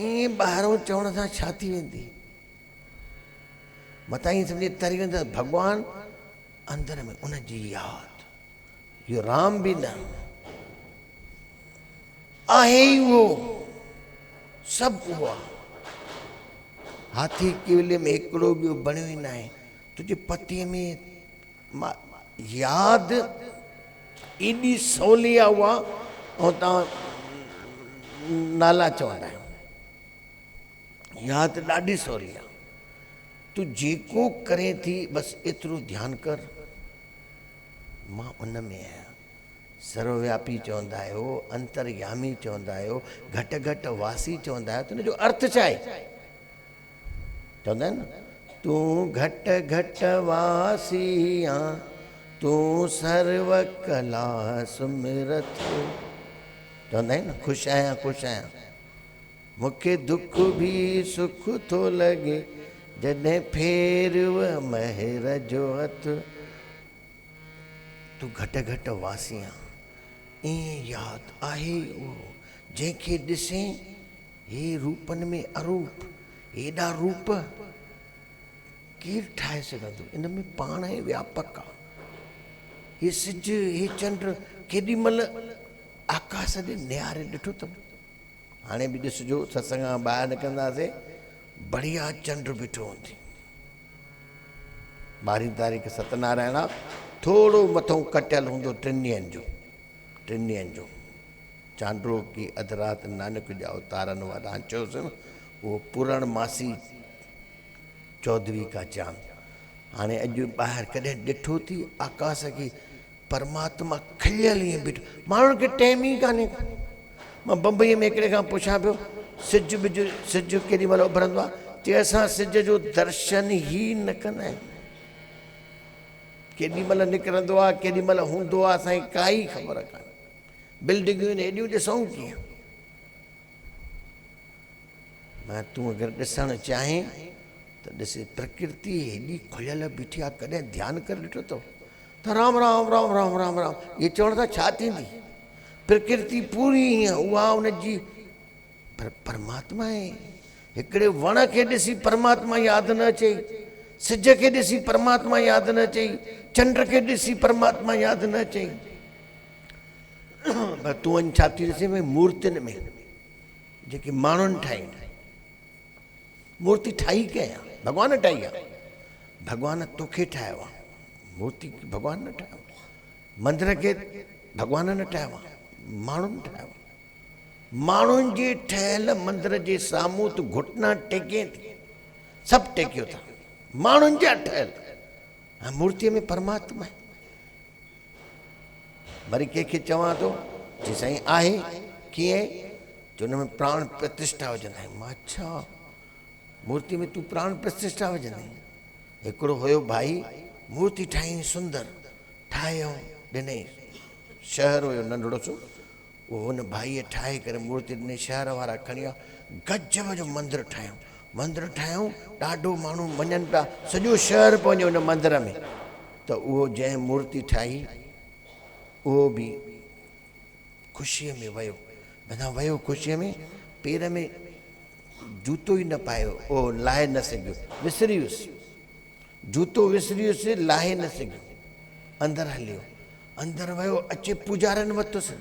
ईअं ॿाहिरों चवण सां छा थी वेंदी, मथां ईअं सम्झी तरी वेंदा भॻवानु अंदर में, उनजी यादि। इहो राम बि न आहे ई उहो, सभु उहो आहे। हाथी किले में हिकिड़ो ॿियो बणियो ई न आहे। तुंहिंजे पतीअ में यादि एॾी सवली आहे उहा, ऐं तव्हां नाला चवंदा आहियो, यादि ॾाढी सवली आहे। तूं जेको करे थी बसि एतिरो ध्यानु कर, मां उन में आहियां। सर्वव्यापी चवंदा आहियो, अंतर्यामी चवंदा आहियो, घटि घटि वासी चवंदा आहियो, त हुनजो अर्थ छा आहे? चवंदा आहिनि न, तूं घटि घटि वासी आं, तूं सर्व कला सुमिरत। चवंदा आहिनि न, ख़ुशि आहियां ख़ुशि आहियां, मूंखे दुख बि सुख थो लॻे जॾहिं फेरव महर जो हथ। तूं घटि घटि वासी आं, ईअं यादि आहे उहो जंहिंखे ॾिसे हे रूपनि में अरूप। एॾा रूप केरु ठाहे सघंदो? इन में पाण ई व्यापक आहे। हे सिज, हे चंड केॾी महिल आकाश ॾे निहारे ॾिठो अथव? हाणे बि ॾिसिजो, सत्संग खां ॿाहिरि निकिरंदासीं, बढ़िया चंड बीठो हूंदी। 12 तारीख़ सत्यनारायण आहे, थोरो मथां कटियल हूंदो 3 ॾींहंनि जो, 3 ॾींहंनि जो। चांड्रो की अधु राति नानक जाओ तारनि वारा चयोसि न, उहो पूर्णमासी चौधरी का चांद। हाणे अॼु ॿाहिरि कॾहिं ॾिठो थी आकाश खे? परमात्मा खिलियल ईअं बीठो, माण्हुनि खे टाइम ई कान्हे। मां बम्बईअ में हिकिड़े खां पुछां पियो, सिज केॾी महिल उभरंदो आहे? चए असां सिज जो दर्शन ई न कंदा आहियूं, केॾी महिल निकिरंदो आहे, केॾी महिल हूंदो आहे, असांखे काई ख़बर कान्हे। बिल्डिंगियूं आहिनि एॾियूं, ॾिसूं कीअं? मां तूं अगरि ॾिसणु चाहें त ॾिसे, प्रकृति हेॾी खुलियल बीठी आहे, कॾहिं ध्यानु करे ॾिठो अथव? त राम राम राम राम राम राम इहे चवण सां छा थींदी? प्रकृति पूरी हीअं उहा उनजी, पर परमात्मा आहे। हिकिड़े वण खे ॾिसी परमात्मा यादि न अचे, सिज खे ॾिसी परमात्मा यादि न अचे, चंड खे ॾिसी परमात्मा यादि न अचे। पर तूं वञी छा थी ॾिसे भई मूर्तियुनि में जेके माण्हुनि ठाही, मूर्ति ठाही कंहिं? भॻवान ठाही आहे। भॻवान तोखे ठाहियो आहे, मूर्ति भॻवान न ठाहियो। मंदर खे भॻवान न ठाहियो आहे, माण्हुनि ठाहियो। माण्हुनि जे ठहियल मंदर जे साम्हूं तूं घुटना टेके थी, सभु टेकियो था, माण्हुनि जा ठहियल। ऐं मूर्तीअ में परमात्मा आहे। वरी कंहिंखे चवां थो, जी साईं आहे कीअं? जो हुन में प्राण प्रतिष्ठा विझंदा आहियूं। मां अच्छा, मूर्ति में तूं प्राण प्रतिष्ठा विझंदे? हिकिड़ो हुयो भाई, मूर्ति ठाही सुंदर, ठाहियो ॾिनई, शहर हुयो नंढड़ो सो, उहो हुन भाईअ ठाहे करे मूर्ति ॾिनई। शहर वारा खणी विया, गजब जो मंदरु ठाहियूं, ॾाढो माण्हू वञनि पिया, सॼो शहर पियो वञे हुन मंदर में। त उहो जंहिं मूर्ति ठाही उहो बि ख़ुशीअ में वियो, माना वियो ख़ुशीअ में, पेर में जूतो ई न पायो, उहो लाहे न सघियो, विसरी वियुसि, जूतो विसरी वियुसि, लाहे न सघियो। अंदरि हलियो, अंदरि वियो, अचे पूजारनि वरितुसि,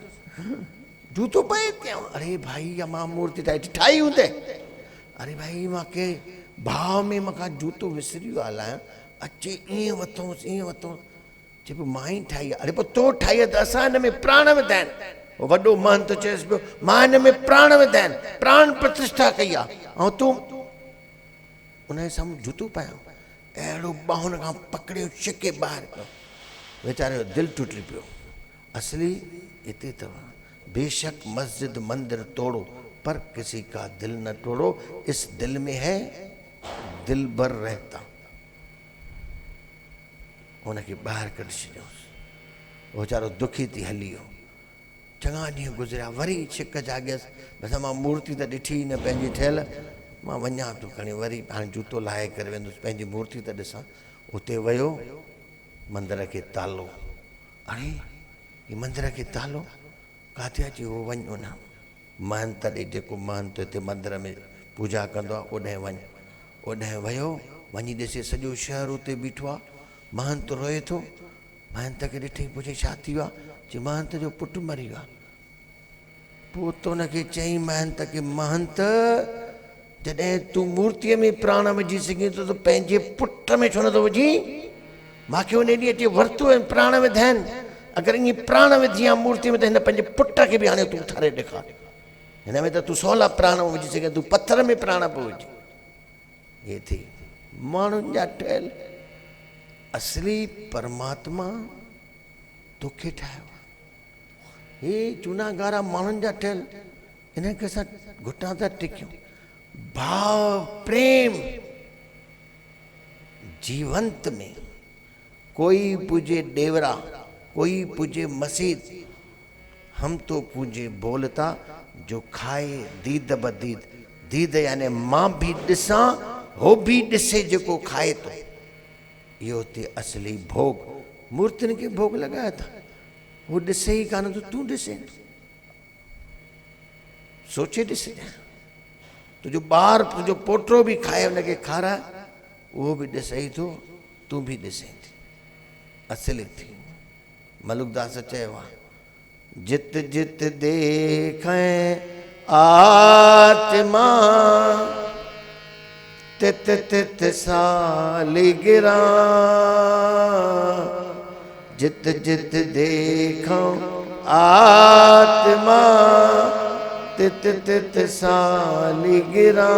जूतो पाए कयां? अरे भाई मां मूर्ति ठाही हूंदे? अरे भाई मूंखे भाव में मूंखां जूतो विसरी वियो हलायां, अचे ईअं वरितोसि, ईअं वरितोसि। चए पियो मां ई ठाही आहे। अरे पोइ तो ठाही आहे त असां हिन में प्राण विधा आहिनि। वॾो महंत चएसि पियो, मां हिन में प्राण विधा आहिनि, प्राण प्रतिष्ठा कई आहे, ऐं तूं उनजे साम्हूं जूतो पायो? अहिड़ो ॿाहुनि खां पकड़ियो, छिके ॿाहिरि कयो, वीचारे जो दिलि टुटी पियो। असली हिते अथव, बेशक मस्जिद मंदिर तोड़ो पर किसी का दिल न तोड़ो, इस दिल में है दिल भर रहता। उनखे ॿाहिरि कढी छॾियोसि। उहो वीचारो दुखी थी हली वियो। चङा ॾींहं गुज़रिया, वरी छिक जाॻियसि, बसि मां मूर्ति त ॾिठी न पंहिंजी ठहियल, मां वञा थो खणी, वरी हाणे जूतो लाहे करे वेंदुसि, पंहिंजी मूर्ति त ॾिसां। उते वियो, मंदर खे तालो। अरे ही मंदर खे तालो किथे अची? उहो वञ उन महंत ॾे, जेको महंत हिते मंदर में पूजा कंदो आहे, ओॾांहुं वञ। ओॾांहुं वियो, वञी ॾिसे सॼो शहर उते बीठो आहे, महंत रोए थो। महंत खे ॾिठई, पुछे छा थी वियो आहे? चई महंत जो पुटु मरी वियो आहे। पोइ त हुनखे चई महंत खे, महंत जॾहिं तूं मूर्तीअ में प्राण विझी सघीं थो त पंहिंजे पुट में छो नथो विझी? मूंखे उन ॾींहुं अची वरितो आहिनि, प्राण विधा आहिनि। अगरि ईअं प्राण विझी आहे मूर्तीअ में त हिन पंहिंजे पुट खे बि हाणे तूं उथारे ॾेखार। हिन में त तूं सवला प्राण विझी सघे, तूं पथर में प्राण पियो विझी। ये थी माण्हुनि जा ठहियल। असली परमात्मा तोखे ठाहियो। हे चूनागारा माण्हुनि जा ठहियल, इनखे असां घुटां था टिकियूं। भाव प्रेम जीवंत में, कोई पूजे डेवरा, कोई पूजे मस्जिद, हम तो पूजे बोलता जो खाए दीद ब दीद। दीद यानी मां भी ॾिसां, हो भी ॾिसे जेको खाए थो। इहो ते असली भोग। मूर्तियुनि खे भोग लॻाया था, वो ॾिसे ई कान थो, तूं ॾिसे, सोचे ॾिस। तुंहिंजो ॿार, तुंहिंजो पोटो बि खाए, हुनखे खाराए, उहो बि ॾिसे ई थो, तूं बि ॾिसे थी। असली थी। मलुकदास चयो आहे, जित जित देखें आत्मा, तित तित सालिगिरां। जित जित देखूं आत्मा, तित तित सालिगिरां।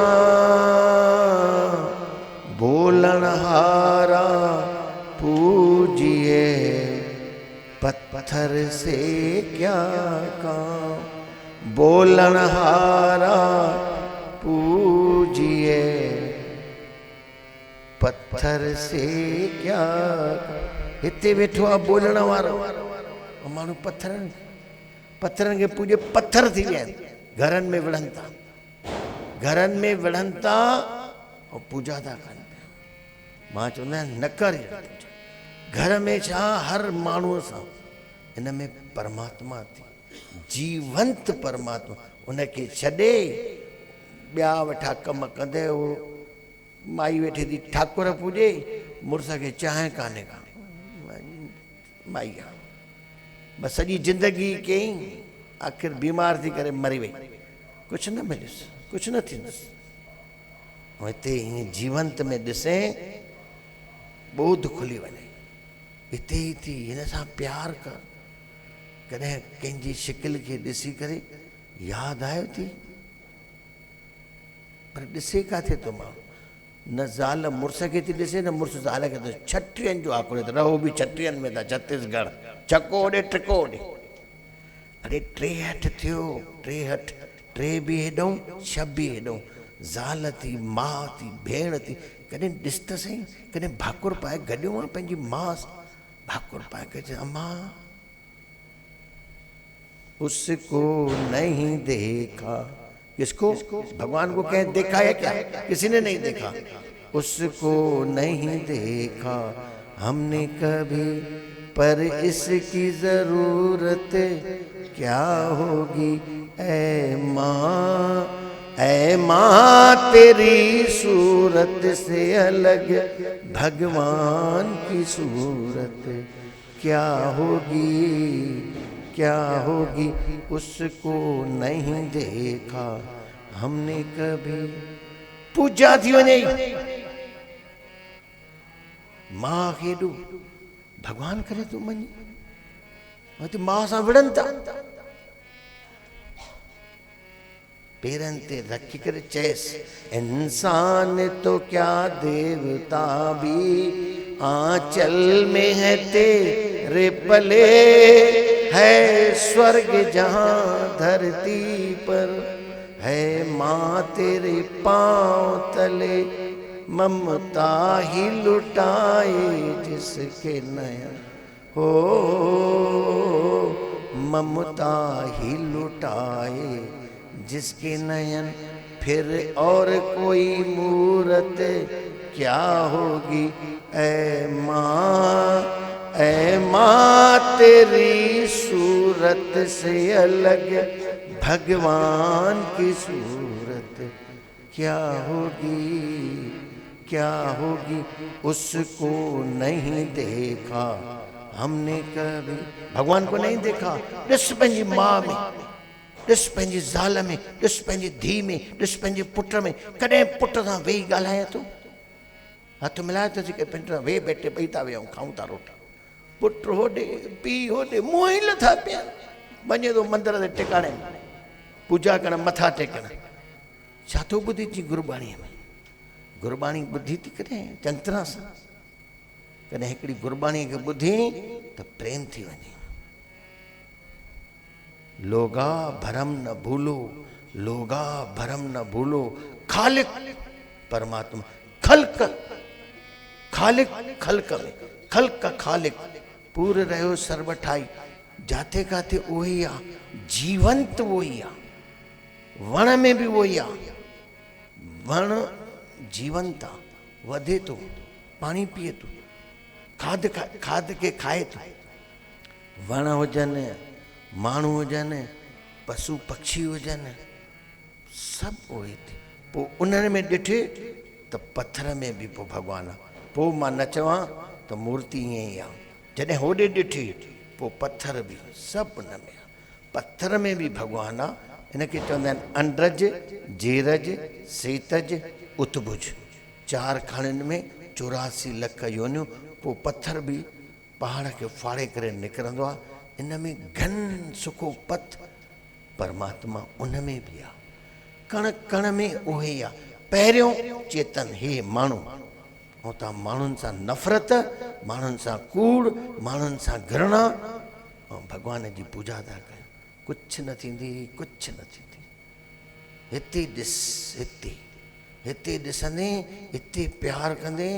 बोलन हारा पूजिए, पत्थर से क्या काम। बोलन हारा पूजिए, पत्थर से क्या। हिते वेठो आहे बोलण वारो, माण्हू पत्थरनि खे पूॼे, पत्थर थी विया आहिनि। घरनि में विढ़नि था, घरनि में विढ़नि था ऐं पूजा था कनि पिया। मां चवंदा आहिनि न कर। घर में छा, हर माण्हूअ सां हिन में परमात्मा थी, जीवंत परमात्मा। उनखे छॾे ॿिया वेठा कम कंदे, उहो माई वेठी थी ठाकुर पूॼे, मुड़ुस खे चांहि कान्हे का, माई आहे बसि सॼी ज़िंदगी कयईं, आख़िर बीमार थी करे मरी वई, कुझु न मिलियुसि, कुझु न थींदुसि। ऐं हिते हीअं जीवंत में ॾिसे, ॿोध खुली वञे। हिते ई थी, हिन सां प्यार कर। कॾहिं कंहिंजी शिकिल खे ॾिसी करे यादि आयो थी, पर ॾिसे किथे थो माण्हू? न ज़ाल मुड़ुस खे थी ॾिसे, न मुड़ुस ज़ाल खे थो। छटीहनि जो आकड़ो त रहो बि छटीहनि में था, छत्तीसगढ़ चको होॾे ट्रिको होॾे। अरे टे हठ थियो, टे हठ, टे बि हेॾऊं, छह बि हेॾऊं। ज़ाल थी, माउ थी, भेण थी। कॾहिं ॾिस त सही, कॾहिं भाकुर पाए गॾियो आहे पंहिंजी माउ सां, भाकुर पाए करे चए अम्मा उसको नहीं देखा। किसको? भगवान को कहीं देखा है क्या? किसी ने नहीं देखा। उसको नहीं देखा हमने कभी, पर इसकी जरूरत क्या होगी ऐ माँ तेरी सूरत से अलग भगवान की सूरत क्या होगी, क्या होगी। उसको नहीं देखा हमने कभी। पूजा थी वञे, मां खे एॾो भगवान करे तूं मञी, हिते मां सां विढ़नि था। पेरनि ते रखी करे चएसि, इंसान तो क्या देवता भी आंचल में है तेरे पले, है स्वर्ग जहां धरती पर, है माँ तेरे पांव तले। ममता ही लुटाए जिसके नयन हो, ममता ही लुटाए जिसके नयन, फिर और कोई मूरत क्या होगी ऐ माँ तेरी सूरत से अलग भगवान की सूरत क्या होगी, क्या होगी। उसको नहीं देखा हमने कभी, भगवान को नहीं देखा। ॾिस पंहिंजी माँ में, ॾिस पंहिंजी ज़ाल में, ॾिस पंहिंजी धीउ में, ॾिस पंहिंजे पुट में। कॾहिं पुट सां वेही ॻाल्हाए थो, हथ मिलाए थो के पिंड वेही बेटे ॿई था वेहूं खाऊं था रोटी। पुट होॾे पीउ होॾे, मुंहुं ई लथा पिया। वञे थो मंदर ते टिकाणे में पूजा करण, मथा टेकण। छा थो ॿुधी थी गुरबाणीअ में? गुरबाणी ॿुधी थी कॾहिं चङी तरह सां? कॾहिं हिकिड़ी गुरबाणीअ खे ॿुधी त प्रेम थी वञे। लोगा भरम न भूलो, लोगा भरम न भूलो, खालिक परमात्मा, खल्क खालिक, खल्क में खल्क खालिक, पूर रहियो सर्व ठाई। जाते काथे उहो ई आहे, जीवंत उहो ई आहे। वण में बि उहो ई आहे, वण जीवंत आहे, वधे थो, पाणी पीए थो, खाद खे खाए थो। वण हुजनि, माण्हू हुजनि, पशु पक्षी हुजनि, सभु उहे थी। पोइ उन्हनि में ॾिठे त पत्थर में बि पोइ भॻवानु आहे। पोइ मां न चवां त मूर्ति ईअं ई आहे। जॾहिं होॾे ॾिठी पोइ पत्थर बि सभु उन में आहे। पत्थर में बि भॻवानु आहे। इनखे चवंदा आहिनि अंडज, जेरज, सेतज, उतभुज। 4 खाणियुनि में 84 लख योनियूं। पोइ पत्थर बि पहाड़ खे फाड़े करे निकिरंदो आहे। इन में घन सुखो पथ परमात्मा उन में बि आहे। कण कण में उहे ई आहे। पहिरियों चेतन हे माण्हू, ऐं तव्हां माण्हुनि सां नफ़रत, माण्हुनि सां कूड़, माण्हुनि सां घृणा, ऐं भॻवान जी पूजा था कयो। कुझु न थींदी, कुझु न थींदी। हिते ॾिस, हिते ॾिसंदे, हिते प्यार कंदे,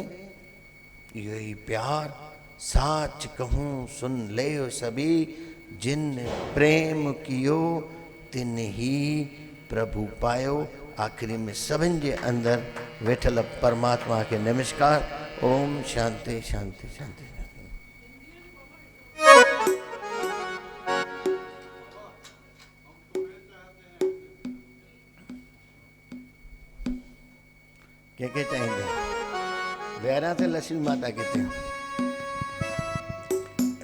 इहो ई प्यार। साच कहूँ सुन ले सभी, जिन प्रेम कियो तिन ही प्रभु पायो। आख़िरी में सभिनि जे अंदरि वेठल परमात्मा खे नमस्कार। ओम शांति शांति शांति। के चाहिए वेरा से लक्ष्मी माता किथे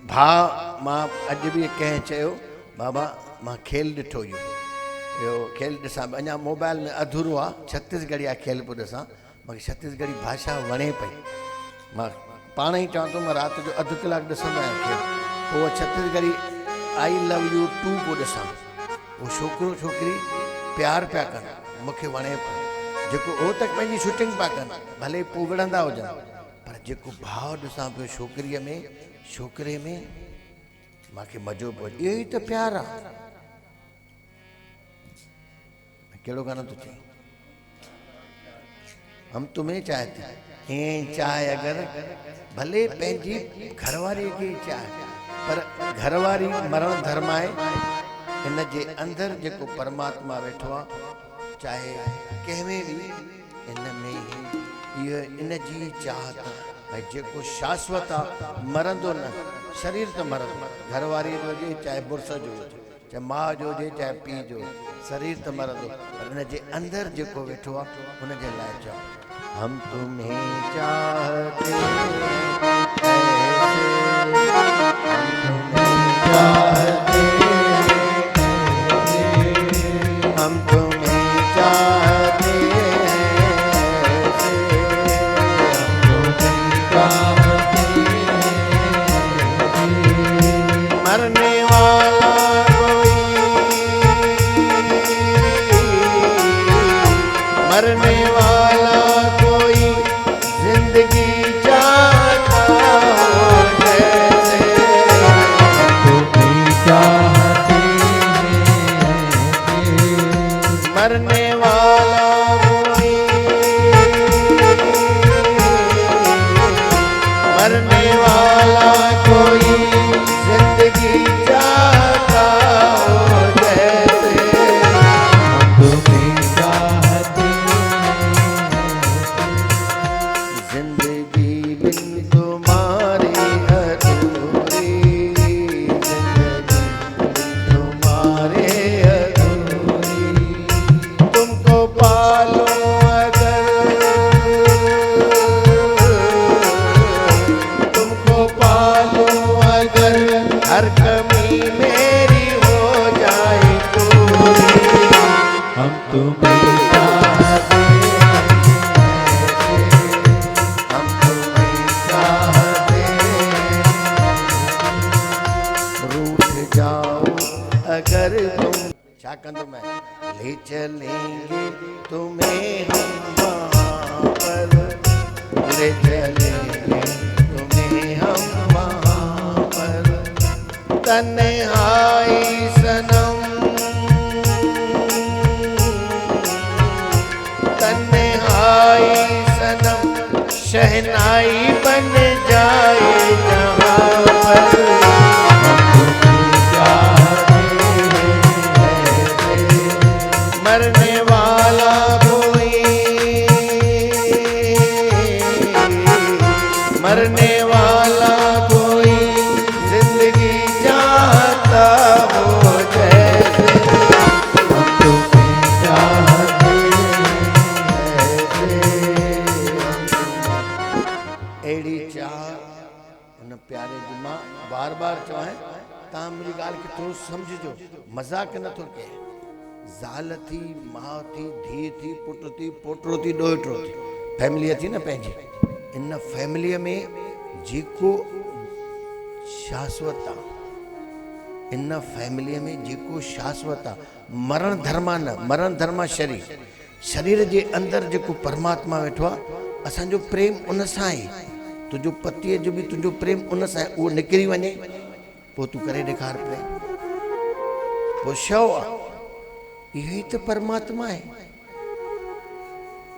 भाउ। मां अॼु बि कंहिं चयो बाबा मां खेल ॾिठो इहो खेल ॾिसां, अञा मोबाइल में अधूरो आहे। छत्तीसगढ़िया खेल पियो ॾिसां। मूंखे छत्तीसगढ़ी भाषा वणे पई। मां पाण ई चवां थो, मां राति जो अधु कलाकु ॾिसंदो आहियां खेल। पोइ छत्तीसगढ़ी आई लव यू 2 पोइ ॾिसां। उहो छोकिरो छोकिरी प्यार पिया कनि, मूंखे वणे पियो। जेको हो त पंहिंजी शूटिंग पिया कनि, भले पोइ विढ़ंदा हुजनि, पर जेको भाव ॾिसां पियो छोकिरीअ में, छोकिरे में, मूंखे मज़ो पियो। इहो ई त प्यारु आहे। कहिड़ो गानो थो चई? हम तुम्हें चाहते हैं चाहे अगर, भले पंहिंजी घरवारीअ खे चाहे, पर घरवारी मरण धर्म आहे। इन जे अंदरि जेको परमात्मा वेठो आहे, चाहे कंहिंमें बि, इन में इहो इन जी चाहत भई जेको शाश्वत आहे, मरंदो न। शरीर त मरंदो, घरवारी जो हुजे, चाहे बुर्स जो हुजे, चाहे माउ जो हुजे, चाहे पीउ जो, शरीर त मरंदो, पर इन जे अंदरि जेको वेठो आहे, हुन जे लाइ चओ हम तुम्हें चाहते हैं हम तुम्हें चाहते मरने वाला कोई, मरने वाला कोई जिंदगी चाहता हो जैसे तुम्हें चाहते हैं। मरने वाला कोई क्या कंदो मैं ले चलेंगे तुम्हें हम वहाँ पर, ले चलेंगे तुम्हें हम वहाँ पर, तन्हाई सनम, तन्हाई सनम शहनाई बन जाए जहाँ पर, मरने वाला कोई, मरने वाला कोई जिंदगी चाहता हो जैसे हम तुम्हें चाहते हैं। एड़ी चाह उन प्यारे जी मां बार बार चवाएं तव्हां मुंहिंजी ॻाल्हि खे थोरो सम्झिजो, मज़ाक नथो कये। ज़ाल थी, माउ थी, धीउ थी, पुटु थी, पोटो थी, ॾोहिटो थी, फैमिली थी न पंहिंजी। इन फैमिलीअ में जेको शाश्वत आहे, इन फैमिलीअ में जेको शाश्वत आहे, मरण धर्मा न, मरण धर्मा शरीर, शरीर जे अंदरि जेको परमात्मा वेठो आहे, असांजो प्रेम उन सां आहे। तुंहिंजो पतीअ जो बि तुंहिंजो प्रेम उन सां आहे, उहो निकिरी वञे पोइ तूं करे ॾेखार प्रेम, पोइ शव आहे। इहो ई त परमात्मा आहे।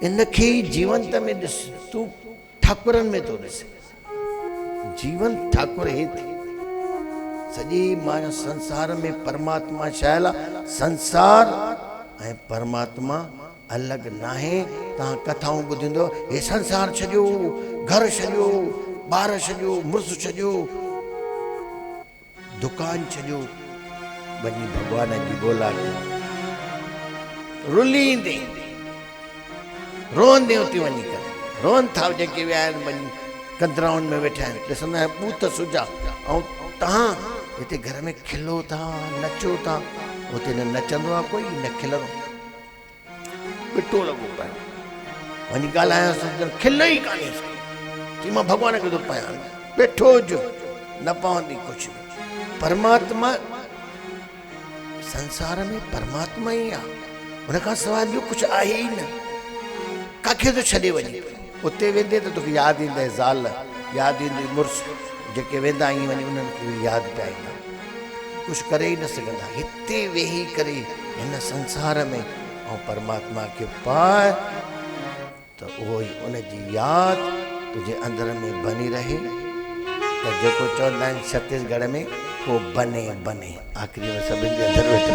इनखे जीवंत में ॾिस, तूं ठाकुरनि में थो ॾिस, जीवन ठाकुर हे थी। सॼी मां संसार में परमात्मा शायल आहे। संसार ऐं परमात्मा अलॻि नाहे। तव्हां कथाऊं ॿुधंदो, हे संसार छॾियो, घर छॾियो, ॿार छॾियो, मुड़ुसु छॾियो, दुकान छॾियो, वञी भॻवान जी ॻोल्हा कयो। रुलींदे रोंदे उते वञी करे रोन था जेके विया आहिनि वञी कंदराउनि में वेठा आहिनि, ॾिसंदा आहिनि पूत सुजा, ऐं तव्हां हिते घर में खिलो था, नचो था, उते न नचंदो आहे कोई, न खिलंदो, पिटो लॻो पियो। वञी ॻाल्हायांसि, खिल ई कान्हे, चई मां भॻवान खे थो पायां, वेठो हुजो, न पवंदी कुझु। परमात्मा संसार में परमात्मा ई आहे, हुन खां सवाइ ॿियो कुझु आहे ई न। काखे थो छॾे वञे, उते वेंदे त तोखे यादि ईंदे ज़ाल, यादि ईंदी मुड़ुसु, जेके वेंदा आहियूं वञी उन्हनि खे यादि पिया ईंदा, कुझु करे ई न सघंदा। हिते वेही करे हिन संसार में ऐं परमात्मा खे पाए त उहो ई उनजी यादि तुंहिंजे अंदर में बनी रहे। त जेको चवंदा आहिनि छत्तीसगढ़ में, पोइ बने बने, आख़िरी में सभिनि जे अंदरि वेठो